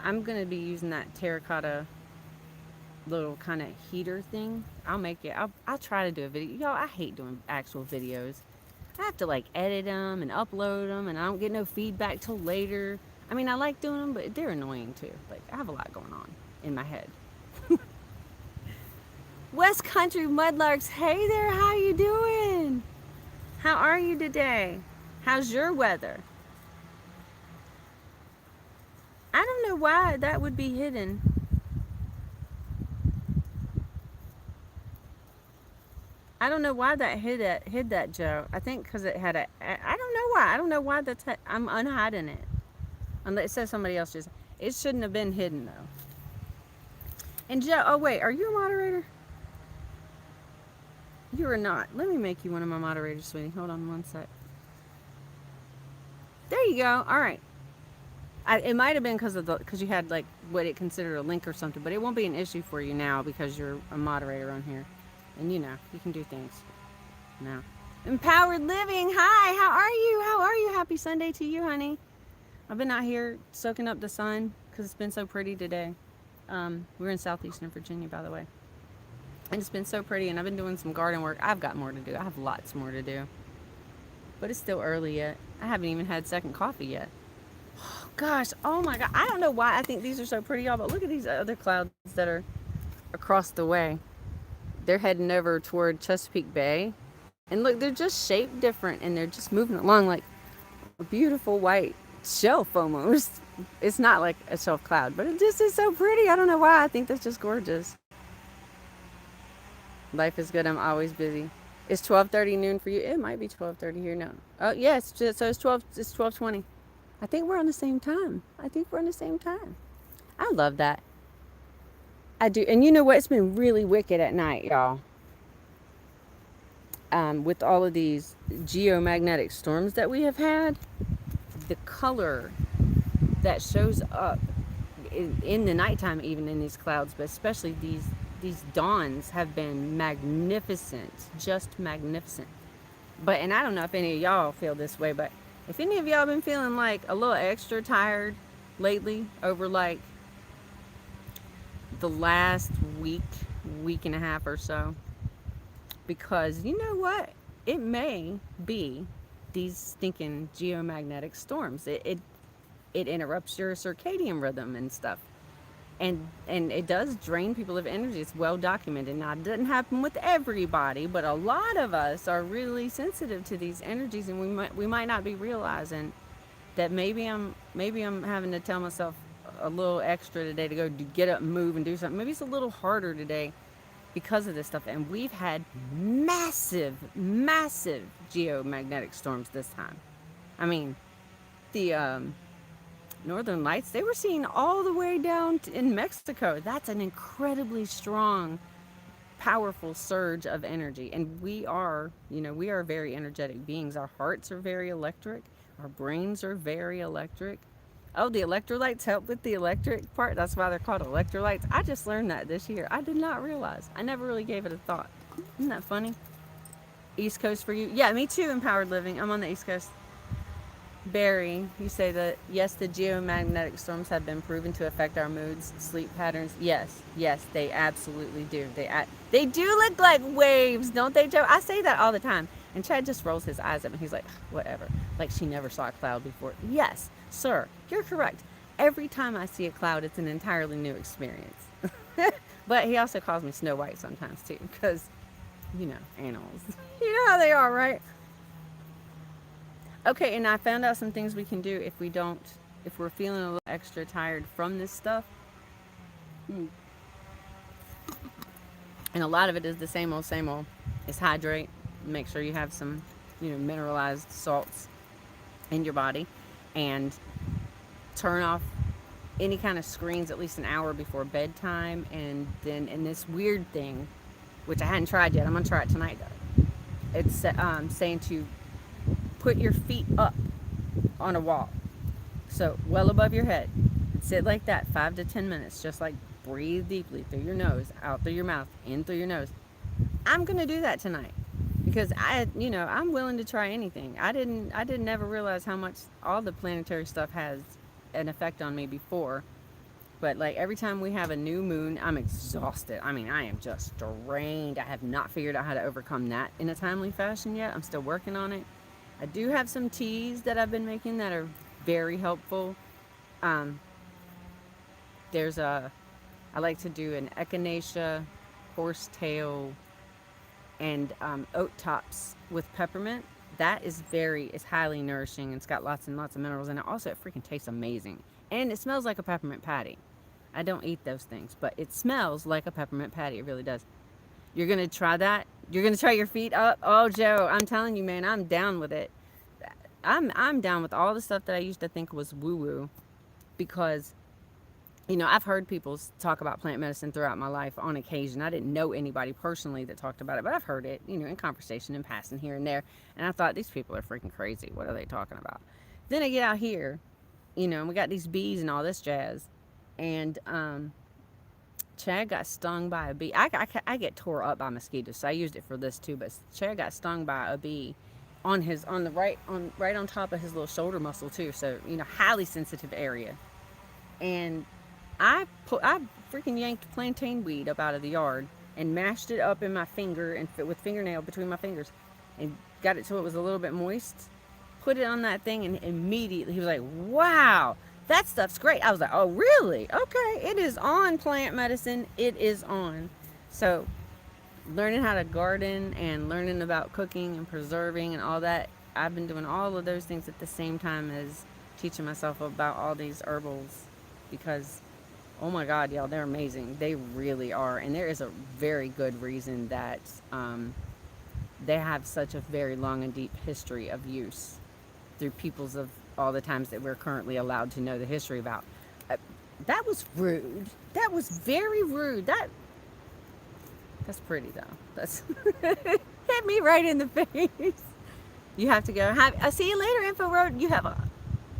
I'm going to be using that terracotta little kind of heater thing. I'll make it. I'll try to do a video. Y'all, I hate doing actual videos. I have to like edit them and upload them, and I don't get no feedback till later. I mean, I like doing them, but they're annoying too. Like, I have a lot going on in my head. West Country Mudlarks, hey there, how you doing? How are you today? How's your weather? I don't know why that would be hidden. I don't know why that hid that, Joe. I think because it had a. I don't know why. I don't know why that's. I'm unhiding it. Unless it says somebody else just. It shouldn't have been hidden though. And Joe, oh wait, are you a moderator? You are not. Let me make you one of my moderators, sweetie. Hold on one sec. There you go. All right. It might have been because you had like what it considered a link or something, but it won't be an issue for you now because you're a moderator on here, and you can do things now. Empowered Living. Hi. How are you? How are you? Happy Sunday to you, honey. I've been out here soaking up the sun because it's been so pretty today. We're in southeastern Virginia, by the way. And it's been so pretty, and I've been doing some garden work. I've got more to do. I have lots more to do. But it's still early yet. I haven't even had second coffee yet. Oh, gosh, oh my God. I don't know why I think these are so pretty, y'all, but look at these other clouds that are across the way. They're heading over toward Chesapeake Bay. And look, they're just shaped different, and they're just moving along like a beautiful white shelf almost. It's not like a shelf cloud, but it just is so pretty. I don't know why. I think that's just gorgeous. Life is good. I'm always busy. It's 12:30 noon for you. It might be 12:30 here now. Oh yes, so it's 12. It's 12:20. I think we're on the same time. I love that. I do. And you know what? It's been really wicked at night, y'all. With all of these geomagnetic storms that we have had, the color that shows up in the nighttime, even in these clouds, but especially these dawns have been magnificent, just magnificent. And I don't know if any of y'all feel this way, but if any of y'all been feeling like a little extra tired lately over like the last week and a half or so, because you know what? It may be these stinking geomagnetic storms. It interrupts your circadian rhythm and stuff. And it does drain people of energy. It's well documented. Now, it doesn't happen with everybody, but a lot of us are really sensitive to these energies, and we might not be realizing that maybe I'm having to tell myself a little extra today to go get up and move and do something. Maybe it's a little harder today because of this stuff. And we've had massive geomagnetic storms this time. I mean, the Northern Lights, they were seen all the way down in Mexico. That's an incredibly strong, powerful surge of energy. And we are very energetic beings. Our hearts are very electric. Our brains are very electric. Oh, the electrolytes help with the electric part. That's why they're called electrolytes. I just learned that this year. I did not realize. I never really gave it a thought. Isn't that funny? East Coast for you? Yeah, me too, Empowered Living. I'm on the East Coast. Barry, you say that, yes, the geomagnetic storms have been proven to affect our moods, sleep patterns. Yes, they absolutely do. They do look like waves, don't they, Joe? I say that all the time. And Chad just rolls his eyes at me. He's like, whatever. Like she never saw a cloud before. Yes, sir, you're correct. Every time I see a cloud, it's an entirely new experience. But he also calls me Snow White sometimes, too, because, animals. You know how they are, right? Okay, and I found out some things we can do if we're feeling a little extra tired from this stuff. And a lot of it is the same old. Is hydrate. Make sure you have some, mineralized salts in your body. And turn off any kind of screens at least an hour before bedtime. And then, in this weird thing, which I hadn't tried yet, I'm going to try it tonight though. It's saying to put your feet up on a wall, so well above your head. Sit like that 5 to 10 minutes, just like breathe deeply through your nose, out through your mouth, in through your nose. I'm going to do that tonight because I'm willing to try anything. I didn't ever realize how much all the planetary stuff has an effect on me before. But like every time we have a new moon, I'm exhausted. I mean, I am just drained. I have not figured out how to overcome that in a timely fashion yet. I'm still working on it. I do have some teas that I've been making that are very helpful. Um, there's a, I like to do an echinacea, horsetail, and oat tops with peppermint. That is highly nourishing. It's got lots and lots of minerals in it. Also, it freaking tastes amazing. And it smells like a peppermint patty. I don't eat those things, but it smells like a peppermint patty. It really does. You're going to try that? You're going to try your feet up? Oh, Joe, I'm telling you, man, I'm down with it. I'm down with all the stuff that I used to think was woo-woo because I've heard people talk about plant medicine throughout my life on occasion. I didn't know anybody personally that talked about it, but I've heard it, in conversation and passing here and there. And I thought, these people are freaking crazy. What are they talking about? Then I get out here, and we got these bees and all this jazz. And Chad got stung by a bee. I get tore up by mosquitoes, so I used it for this too. But Chad got stung by a bee right on top of his little shoulder muscle too. So highly sensitive area. And I freaking yanked plantain weed up out of the yard and mashed it up in my finger and with fingernail between my fingers, and got it so it was a little bit moist. Put it on that thing, and immediately he was like, "Wow, that stuff's great." I was like, "Oh, really? Okay, it is on plant medicine. It is on." So, learning how to garden and learning about cooking and preserving and all that, I've been doing all of those things at the same time as teaching myself about all these herbals because, oh my God, y'all, they're amazing. They really are. And there is a very good reason that they have such a very long and deep history of use through peoples of all the times that we're currently allowed to know the history about. That was rude. That was very rude. That's pretty though. That's hit me right in the face. You have to go. I'll see you later, Info Road. You have a.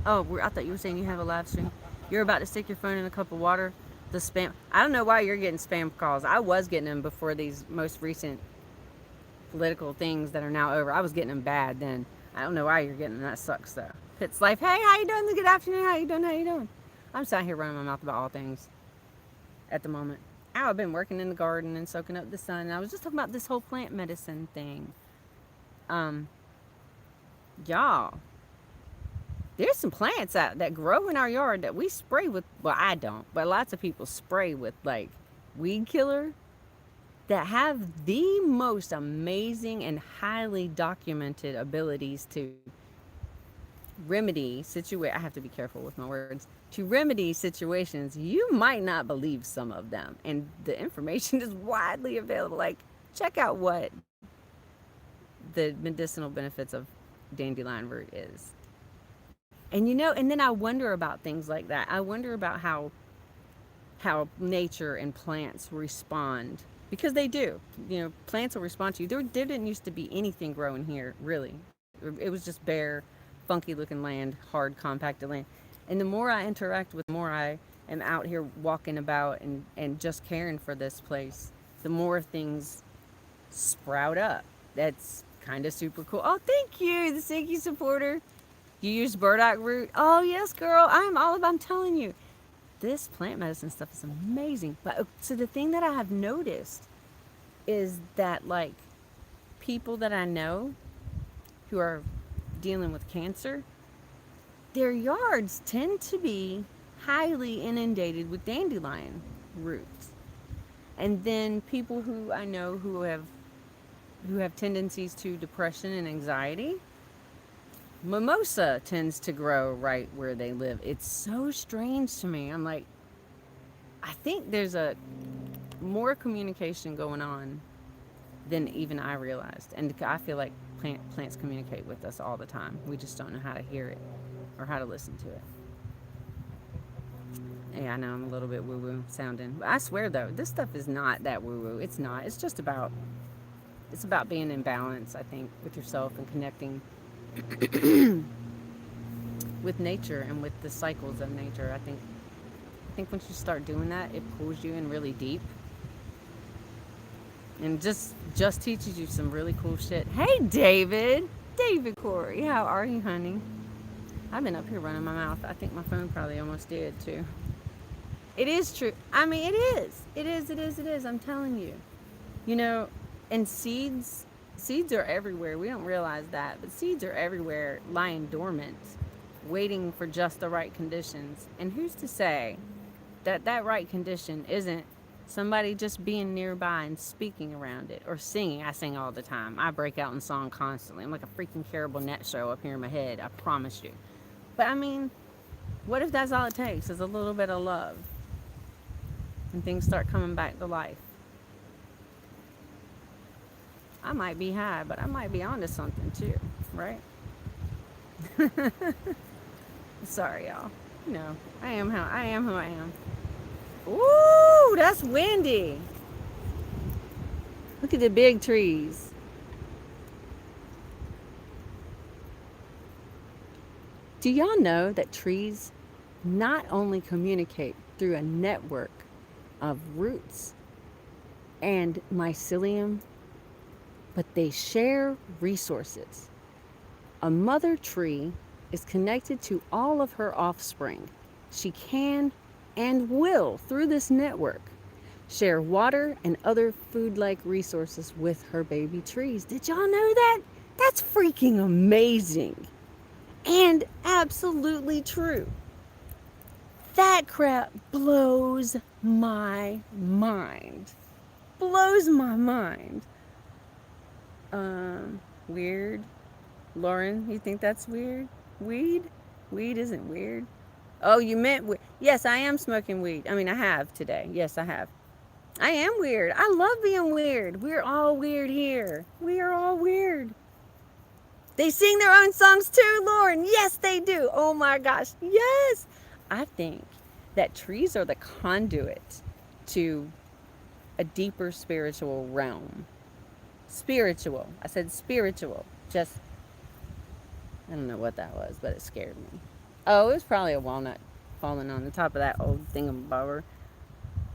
Oh, I thought you were saying you have a live stream. You're about to stick your phone in a cup of water. The spam. I don't know why you're getting spam calls. I was getting them before these most recent political things that are now over. I was getting them bad then. I don't know why you're getting them. That sucks though. Pit's Life. Hey, how you doing? Good afternoon. How you doing? How you doing? I'm sat here running my mouth about all things at the moment. I've been working in the garden and soaking up the sun. And I was just talking about this whole plant medicine thing. Y'all, there's some plants out that grow in our yard that we spray with. Well, I don't, but lots of people spray with like weed killer that have the most amazing and highly documented abilities to remedy I have to be careful with my words. To remedy situations you might not believe some of them, and the information is widely available. Like, check out what the medicinal benefits of dandelion root is. And and then I wonder about things like that. I wonder about how nature and plants respond, because they do. Plants will respond to you. There didn't used to be anything growing here, really. It was just bare, funky looking land, hard, compacted land. And the more I interact with, the more I am out here walking about and just caring for this place, the more things sprout up. That's kind of super cool. Oh, thank you, the Sinky supporter. You use burdock root? Oh, yes, girl. I'm telling you, this plant medicine stuff is amazing. But so the thing that I have noticed is that, like, people that I know who are dealing with cancer, their yards tend to be highly inundated with dandelion roots. And then people who I know who have tendencies to depression and anxiety, mimosa tends to grow right where they live. It's so strange to me. I'm like, I think there's a more communication going on than even I realized. And I feel like plants communicate with us all the time. We just don't know how to hear it or how to listen to it. Yeah, I know I'm a little bit woo-woo sounding. But I swear, though, this stuff is not that woo-woo. It's not. It's just about being in balance, I think, with yourself and connecting with nature and with the cycles of nature. I think think once you start doing that, it pulls you in really deep and just teaches you some really cool shit. Hey, David Corey, how are you, honey? I've been up here running my mouth. I think my phone probably almost did too. It is true. I mean, it is. It is. It is. It is. I'm telling you. You know, and seeds are everywhere. We don't realize that, but seeds are everywhere, lying dormant, waiting for just the right conditions. And who's to say that that right condition isn't somebody just being nearby and speaking around it or singing? I sing all the time. I break out in song constantly. I'm like a freaking Caribou Net show up here in my head. I promise you. But I mean, what if that's all it takes is a little bit of love and things start coming back to life? I might be high, but I might be onto something too, right? Sorry, y'all. No, I am how I am who I am. Ooh, that's windy. Look at the big trees. Do y'all know that trees not only communicate through a network of roots and mycelium, but they share resources? A mother tree is connected to all of her offspring. She can and will, through this network, share water and other food-like resources with her baby trees. Did y'all know that? That's freaking amazing. And absolutely true. That crap blows my mind. Blows my mind. Weird. Lauren, you think that's weird? Weed? Weed isn't weird. Oh, you meant weed. Yes, I am smoking weed. I mean, I have today. Yes, I have. I am weird. I love being weird. We're all weird here. We are all weird. They sing their own songs too, Lauren. Yes, they do. Oh my gosh. Yes. I think that trees are the conduit to a deeper spiritual realm. Spiritual. I said spiritual. Just, I don't know what that was, but it scared me. Oh, it was probably a walnut falling on the top of that old thingamabobber.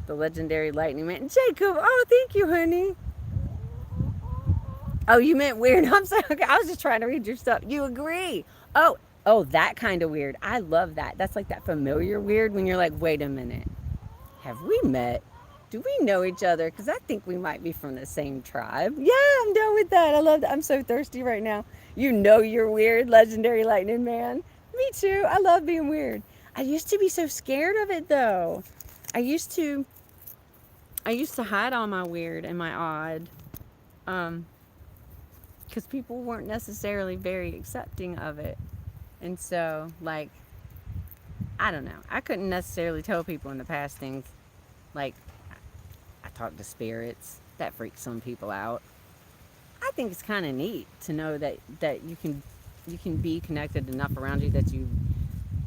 The legendary lightning man. Jacob, oh, thank you, honey. Oh, you meant weird. I'm sorry. Okay, I was just trying to read your stuff. You agree. Oh, that kind of weird. I love that. That's like that familiar weird when you're like, wait a minute. Have we met? Do we know each other? Because I think we might be from the same tribe. Yeah, I'm done with that. I love that. I'm so thirsty right now. You know you're weird, legendary lightning man. Me too. I love being weird. I used to be so scared of it though. I used to hide all my weird and my odd. Because people weren't necessarily very accepting of it. And so, like, I don't know. I couldn't necessarily tell people in the past things. Like, I talk to spirits. That freaks some people out. I think it's kind of neat to know that you can be connected enough around you that you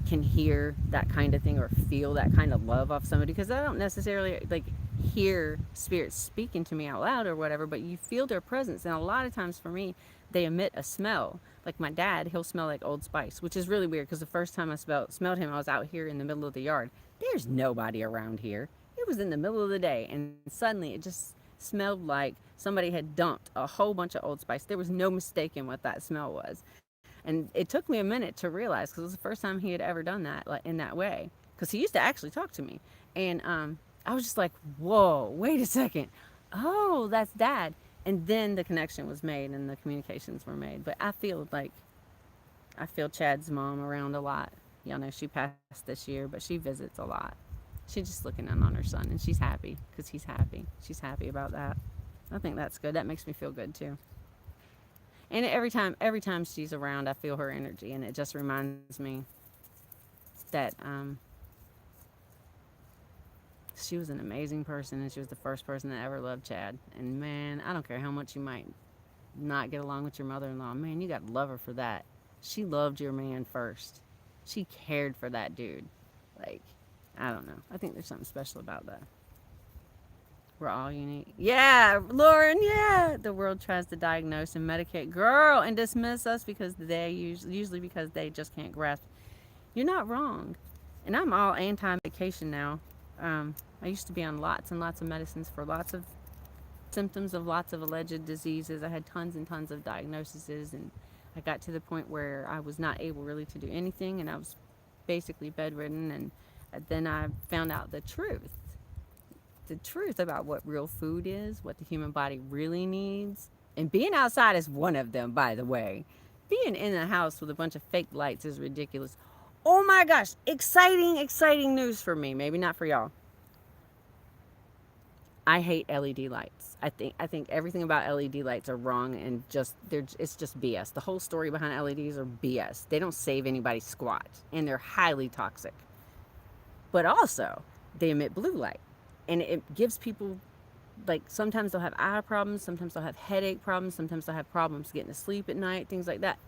can hear that kind of thing or feel that kind of love off somebody. Because I don't necessarily, like, hear spirits speaking to me out loud or whatever, but you feel their presence. And a lot of times for me, they emit a smell. Like my dad, he'll smell like Old Spice, which is really weird because the first time I smelled him, I was out here in the middle of the yard. There's nobody around here. It was in the middle of the day, and suddenly it just smelled like somebody had dumped a whole bunch of Old Spice. There was no mistaking what that smell was. And it took me a minute to realize, because it was the first time he had ever done that, like in that way. Because he used to actually talk to me. And I was just like, whoa, wait a second. Oh, that's Dad. And then the connection was made and the communications were made. But I feel Chad's mom around a lot. Y'all know she passed this year, but she visits a lot. She's just looking in on her son, and she's happy because he's happy. She's happy about that. I think that's good. That makes me feel good too. And every time she's around, I feel her energy, and it just reminds me that she was an amazing person, and she was the first person that ever loved Chad. And man, I don't care how much you might not get along with your mother-in-law. Man, you got to love her for that. She loved your man first. She cared for that dude. Like, I don't know. I think there's something special about that. We're all unique. Yeah, Lauren, yeah. The world tries to diagnose and medicate, girl, and dismiss us because they usually because they just can't grasp. You're not wrong. And I'm all anti-medication now. I used to be on lots and lots of medicines for lots of symptoms of lots of alleged diseases. I had tons and tons of diagnoses, and I got to the point where I was not able really to do anything, and I was basically bedridden. And then I found out the truth about what real food is, what the human body really needs. And being outside is one of them, by the way. Being in a house with a bunch of fake lights is ridiculous. Oh my gosh, exciting, exciting news for me. Maybe not for y'all. I hate LED lights. I think everything about LED lights are wrong, and it's just BS. The whole story behind LEDs are BS. They don't save anybody squat, and they're highly toxic. But also, they emit blue light, and it gives people, like, sometimes they'll have eye problems, sometimes they'll have headache problems, sometimes they'll have problems getting to sleep at night, things like that.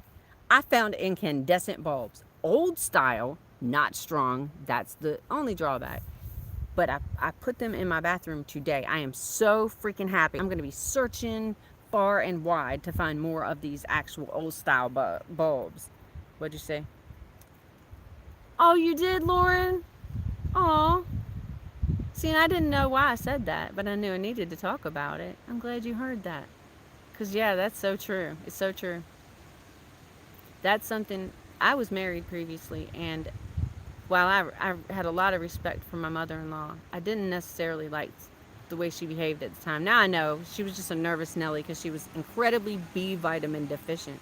I found incandescent bulbs, old style, not strong. That's the only drawback. But I put them in my bathroom today. I am so freaking happy. I'm going to be searching far and wide to find more of these actual old style bulbs. What'd you say? Oh, you did, Lauren? Oh. See, and I didn't know why I said that, but I knew I needed to talk about it. I'm glad you heard that. Because, yeah, that's so true. It's so true. That's something. I was married previously, and while I had a lot of respect for my mother-in-law, I didn't necessarily like the way she behaved at the time. Now I know she was just a nervous Nelly because she was incredibly B vitamin deficient.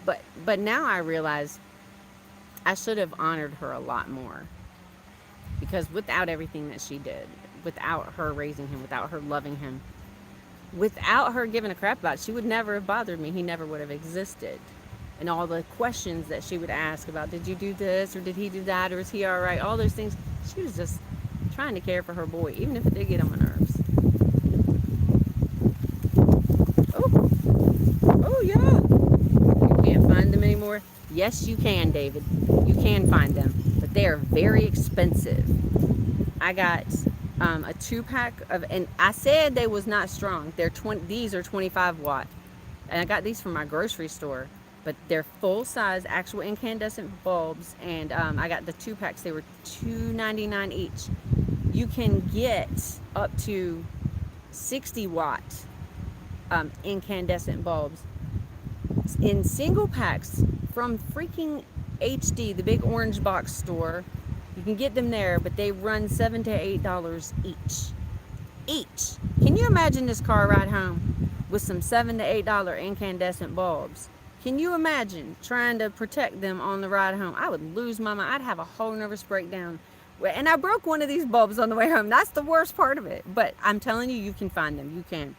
But now I realize I should have honored her a lot more, because without everything that she did, without her raising him, without her loving him, without her giving a crap about it, she would never have bothered me. He never would have existed. And all the questions that she would ask about, did you do this, or did he do that, or is he all right, all those things, she was just trying to care for her boy, even if it did get on my nerves. Oh yeah, you can't find them anymore. Yes, you can, David, you can find them, but they are very expensive. I got a 2-pack of, and I said they was not strong. These are 25 watt, and I got these from my grocery store. But they're full-size actual incandescent bulbs, and I got the 2-packs. They were $2.99 each. You can get up to 60 watt incandescent bulbs in single packs from freaking HD, the big orange box store. You can get them there, but they run $7 to $8 each. Can you imagine this car ride home with some $7 to $8 incandescent bulbs? Can you imagine trying to protect them on the ride home? I would lose my mind. I'd have a whole nervous breakdown. And I broke one of these bulbs on the way home. That's the worst part of it. But I'm telling you, you can find them. You can.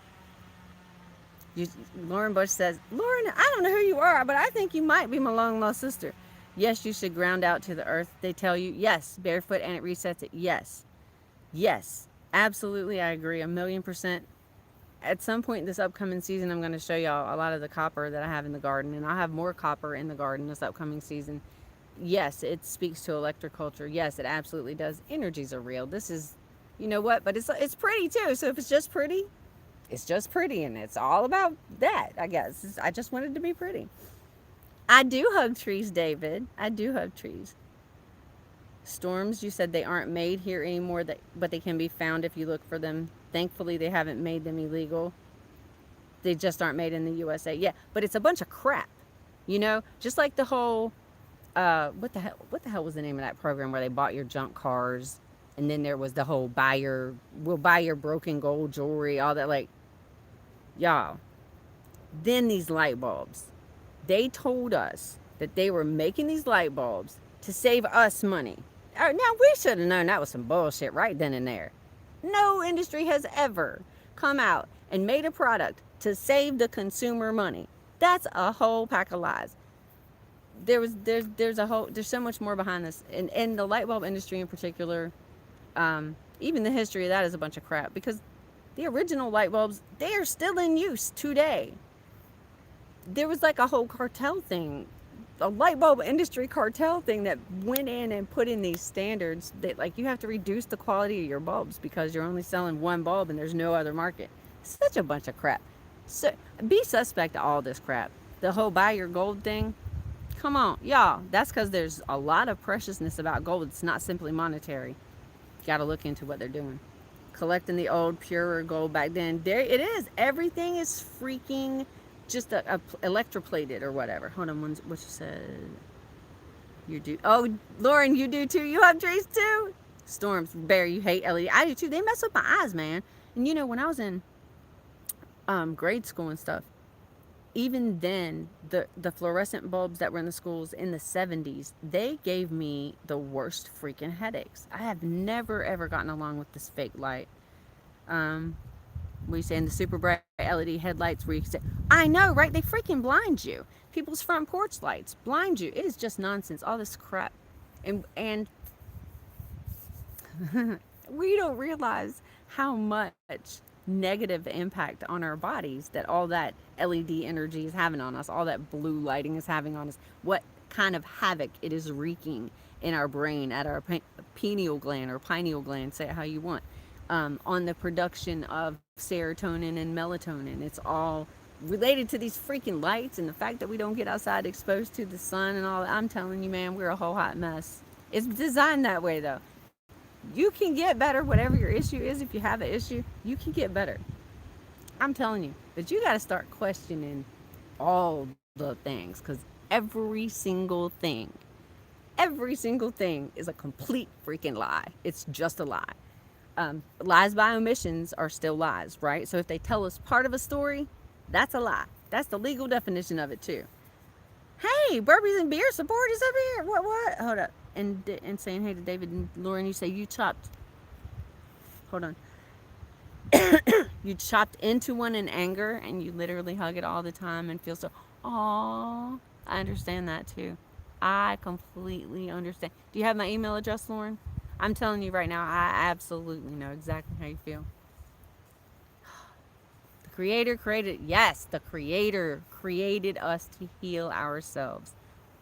Lauren Bush says, Lauren, I don't know who you are, but I think you might be my long-lost sister. Yes, you should ground out to the earth. They tell you, yes, barefoot, and it resets it. Yes. Yes. Absolutely, I agree. 1,000,000%. At some point this upcoming season, I'm going to show y'all a lot of the copper that I have in the garden, and I'll have more copper in the garden this upcoming season. Yes, it speaks to electroculture. Yes, it absolutely does. Energies are real. This is, you know what, but it's pretty too. So if it's just pretty, it's just pretty, and it's all about that, I guess. I just wanted to be pretty. I do hug trees, David. I do hug trees. Storms, you said they aren't made here anymore, but they can be found if you look for them. Thankfully, they haven't made them illegal. They just aren't made in the USA. Yeah, but it's a bunch of crap, you know? Just like the whole, what the hell was the name of that program where they bought your junk cars, and then there was the whole we'll buy your broken gold jewelry, all that, like, y'all. Then these light bulbs. They told us that they were making these light bulbs to save us money. Now, we should have known that was some bullshit right then and there. No industry has ever come out and made a product to save the consumer money. That's a whole pack of lies. There's so much more behind this, and the light bulb industry in particular. Even the history of that is a bunch of crap, because the original light bulbs, they are still in use today. There was like a whole cartel thing, a light bulb industry cartel thing that went in and put in these standards that, like, you have to reduce the quality of your bulbs because you're only selling one bulb and there's no other market. Such a bunch of crap. So be suspect to all this crap. The whole buy your gold thing, Come on, y'all. That's because there's a lot of preciousness about gold. It's not simply monetary. You got to look into what they're doing. Collecting the old, purer gold back then. There it is. Everything is freaking just a electroplated or whatever. Hold on, what you said? You do. Oh, Lauren, you do too. You have trees too. Storms, Barry, you hate LED. I do too. They mess with my eyes, man. And you know, when I was in grade school and stuff, even then, the fluorescent bulbs that were in the schools in the 70s, they gave me the worst freaking headaches. I have never ever gotten along with this fake light. What you saying? The super bright LED headlights where you can say, I know, right? They freaking blind you. People's front porch lights blind you. It is just nonsense. All this crap. And we don't realize how much negative impact on our bodies that all that LED energy is having on us, all that blue lighting is having on us, what kind of havoc it is wreaking in our brain, at our pineal gland or pineal gland, say it how you want, on the production of serotonin and melatonin. It's all related to these freaking lights and the fact that we don't get outside exposed to the sun and all that. I'm telling you, man, we're a whole hot mess. It's designed that way, though. You can get better, whatever your issue is. If you have an issue, you can get better. I'm telling you. But you got to start questioning all the things, because every single thing is a complete freaking lie. It's just a lie. Lies by omissions are still lies, right? So if they tell us part of a story, that's a lie. That's the legal definition of it too. Hey, Burpees and Beer support is up here. What? Hold up. And saying hey to David and Lauren, you say you chopped. Hold on. You chopped into one in anger and you literally hug it all the time and feel so, aw. I understand that too. I completely understand. Do you have my email address, Lauren? I'm telling you right now, I absolutely know exactly how you feel. The Creator created, yes, the Creator created us to heal ourselves.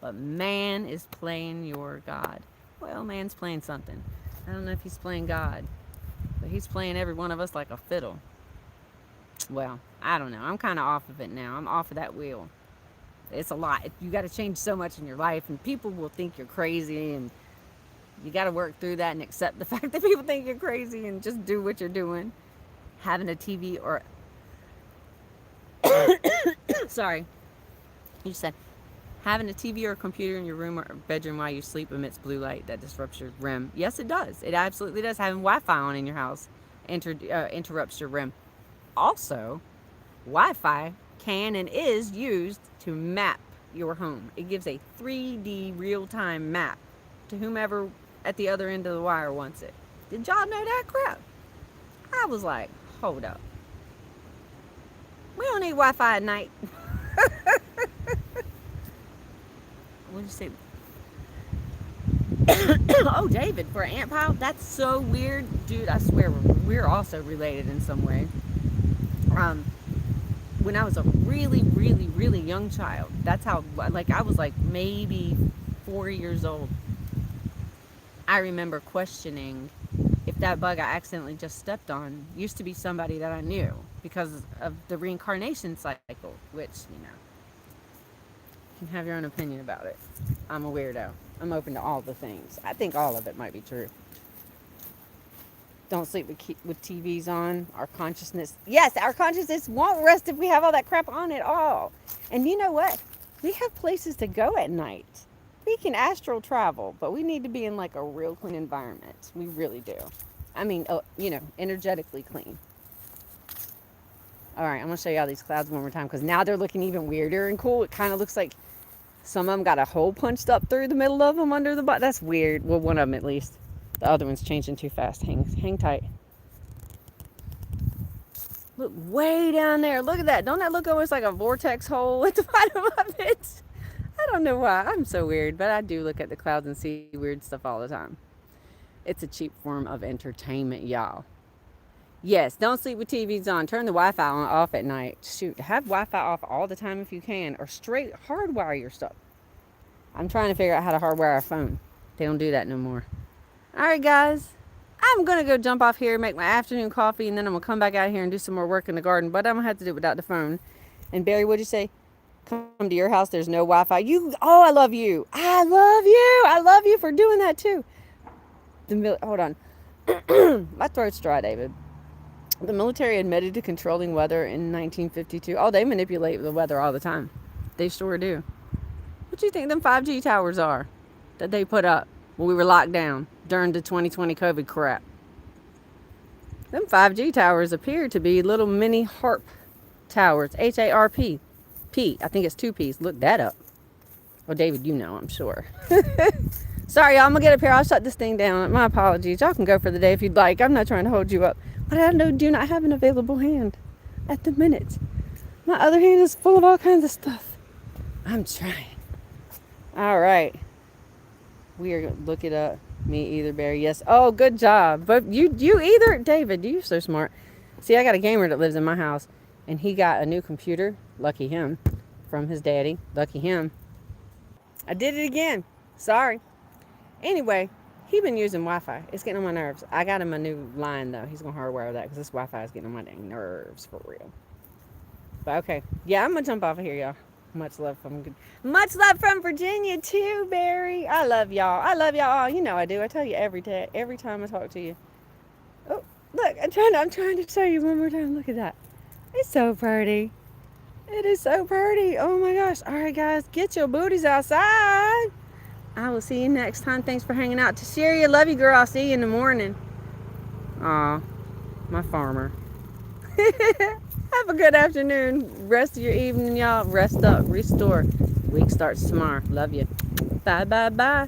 But man is playing your God. Well, man's playing something. I don't know if he's playing God, but he's playing every one of us like a fiddle. Well, I don't know. I'm kind of off of it now. I'm off of that wheel. It's a lot. You got to change so much in your life, and people will think you're crazy, and you got to work through that and accept the fact that people think you're crazy and just do what you're doing. Having a TV or... Sorry. You said... Having a TV or a computer in your room or bedroom while you sleep emits blue light that disrupts your REM. Yes, it does. It absolutely does. Having Wi-Fi on in your house interrupts your REM. Also, Wi-Fi can and is used to map your home. It gives a 3D real-time map to whomever at the other end of the wire wants it. Did y'all know that crap? I was like, hold up. We don't need Wi-Fi at night. What did you say? Oh, David, for an ant pile? That's so weird. Dude, I swear, we're also related in some way. When I was a really, really, really young child, that's how, like, I was like maybe 4 years old. I remember questioning if that bug I accidentally just stepped on used to be somebody that I knew because of the reincarnation cycle, which, you know, you can have your own opinion about it. I'm a weirdo. I'm open to all the things. I think all of it might be true. Don't sleep with TVs on. Our consciousness. Yes, our consciousness won't rest if we have all that crap on at all. And you know what? We have places to go at night. We can astral travel, but we need to be in like a real clean environment. We really do. I mean, you know, energetically clean. All right, I'm going to show you all these clouds one more time because now they're looking even weirder and cool. It kind of looks like some of them got a hole punched up through the middle of them under the bottom. That's weird. Well, one of them at least. The other one's changing too fast. Hang tight. Look way down there. Look at that. Don't that look almost like a vortex hole at the bottom of it? I don't know why. I'm so weird, but I do look at the clouds and see weird stuff all the time. It's a cheap form of entertainment, y'all. Yes, don't sleep with TVs on. Turn the Wi-Fi off at night. Shoot, have Wi-Fi off all the time if you can, or straight hardwire your stuff. I'm trying to figure out how to hardwire a phone. They don't do that no more. All right, guys. I'm going to go jump off here, make my afternoon coffee, and then I'm going to come back out here and do some more work in the garden. But I'm going to have to do it without the phone. And Barry, what'd you say? come to your house, there's no Wi-Fi. Oh, I love you. I love you. I love you for doing that too. Hold on. My throat's dry, David. The military admitted to controlling weather in 1952. Oh, they manipulate the weather all the time. They sure do. What do you think them 5G towers are that they put up when we were locked down during the 2020 COVID crap? Them 5G towers appear to be little mini HARP towers. HARP. I think it's 2 P's. Look that up. Well, David, you know, I'm sure. Sorry, y'all. I'm going to get up here. I'll shut this thing down. My apologies. Y'all can go for the day if you'd like. I'm not trying to hold you up. But I do not have an available hand at the minute. My other hand is full of all kinds of stuff. I'm trying. All right. We are going to look it up. Me either, Barry. Yes. Oh, good job. But you either. David, you're so smart. See, I got a gamer that lives in my house. And he got a new computer. Lucky him. From his daddy. Lucky him. I did it again. Sorry. Anyway, he been using Wi-Fi. It's getting on my nerves. I got him a new line, though. He's going to hardwire that because this Wi-Fi is getting on my dang nerves for real. But okay. Yeah, I'm going to jump off of here, y'all. Much love from Virginia, too, Barry. I love y'all. I love y'all all. You know I do. I tell you every time I talk to you. Oh, look. I'm trying to show you one more time. Look at that. It's so pretty. It is so pretty. Oh, my gosh. All right, guys. Get your booties outside. I will see you next time. Thanks for hanging out. Tashiria, love you, girl. I'll see you in the morning. Aw, my farmer. Have a good afternoon. Rest of your evening, y'all. Rest up. Restore. Week starts tomorrow. Love you. Bye, bye, bye.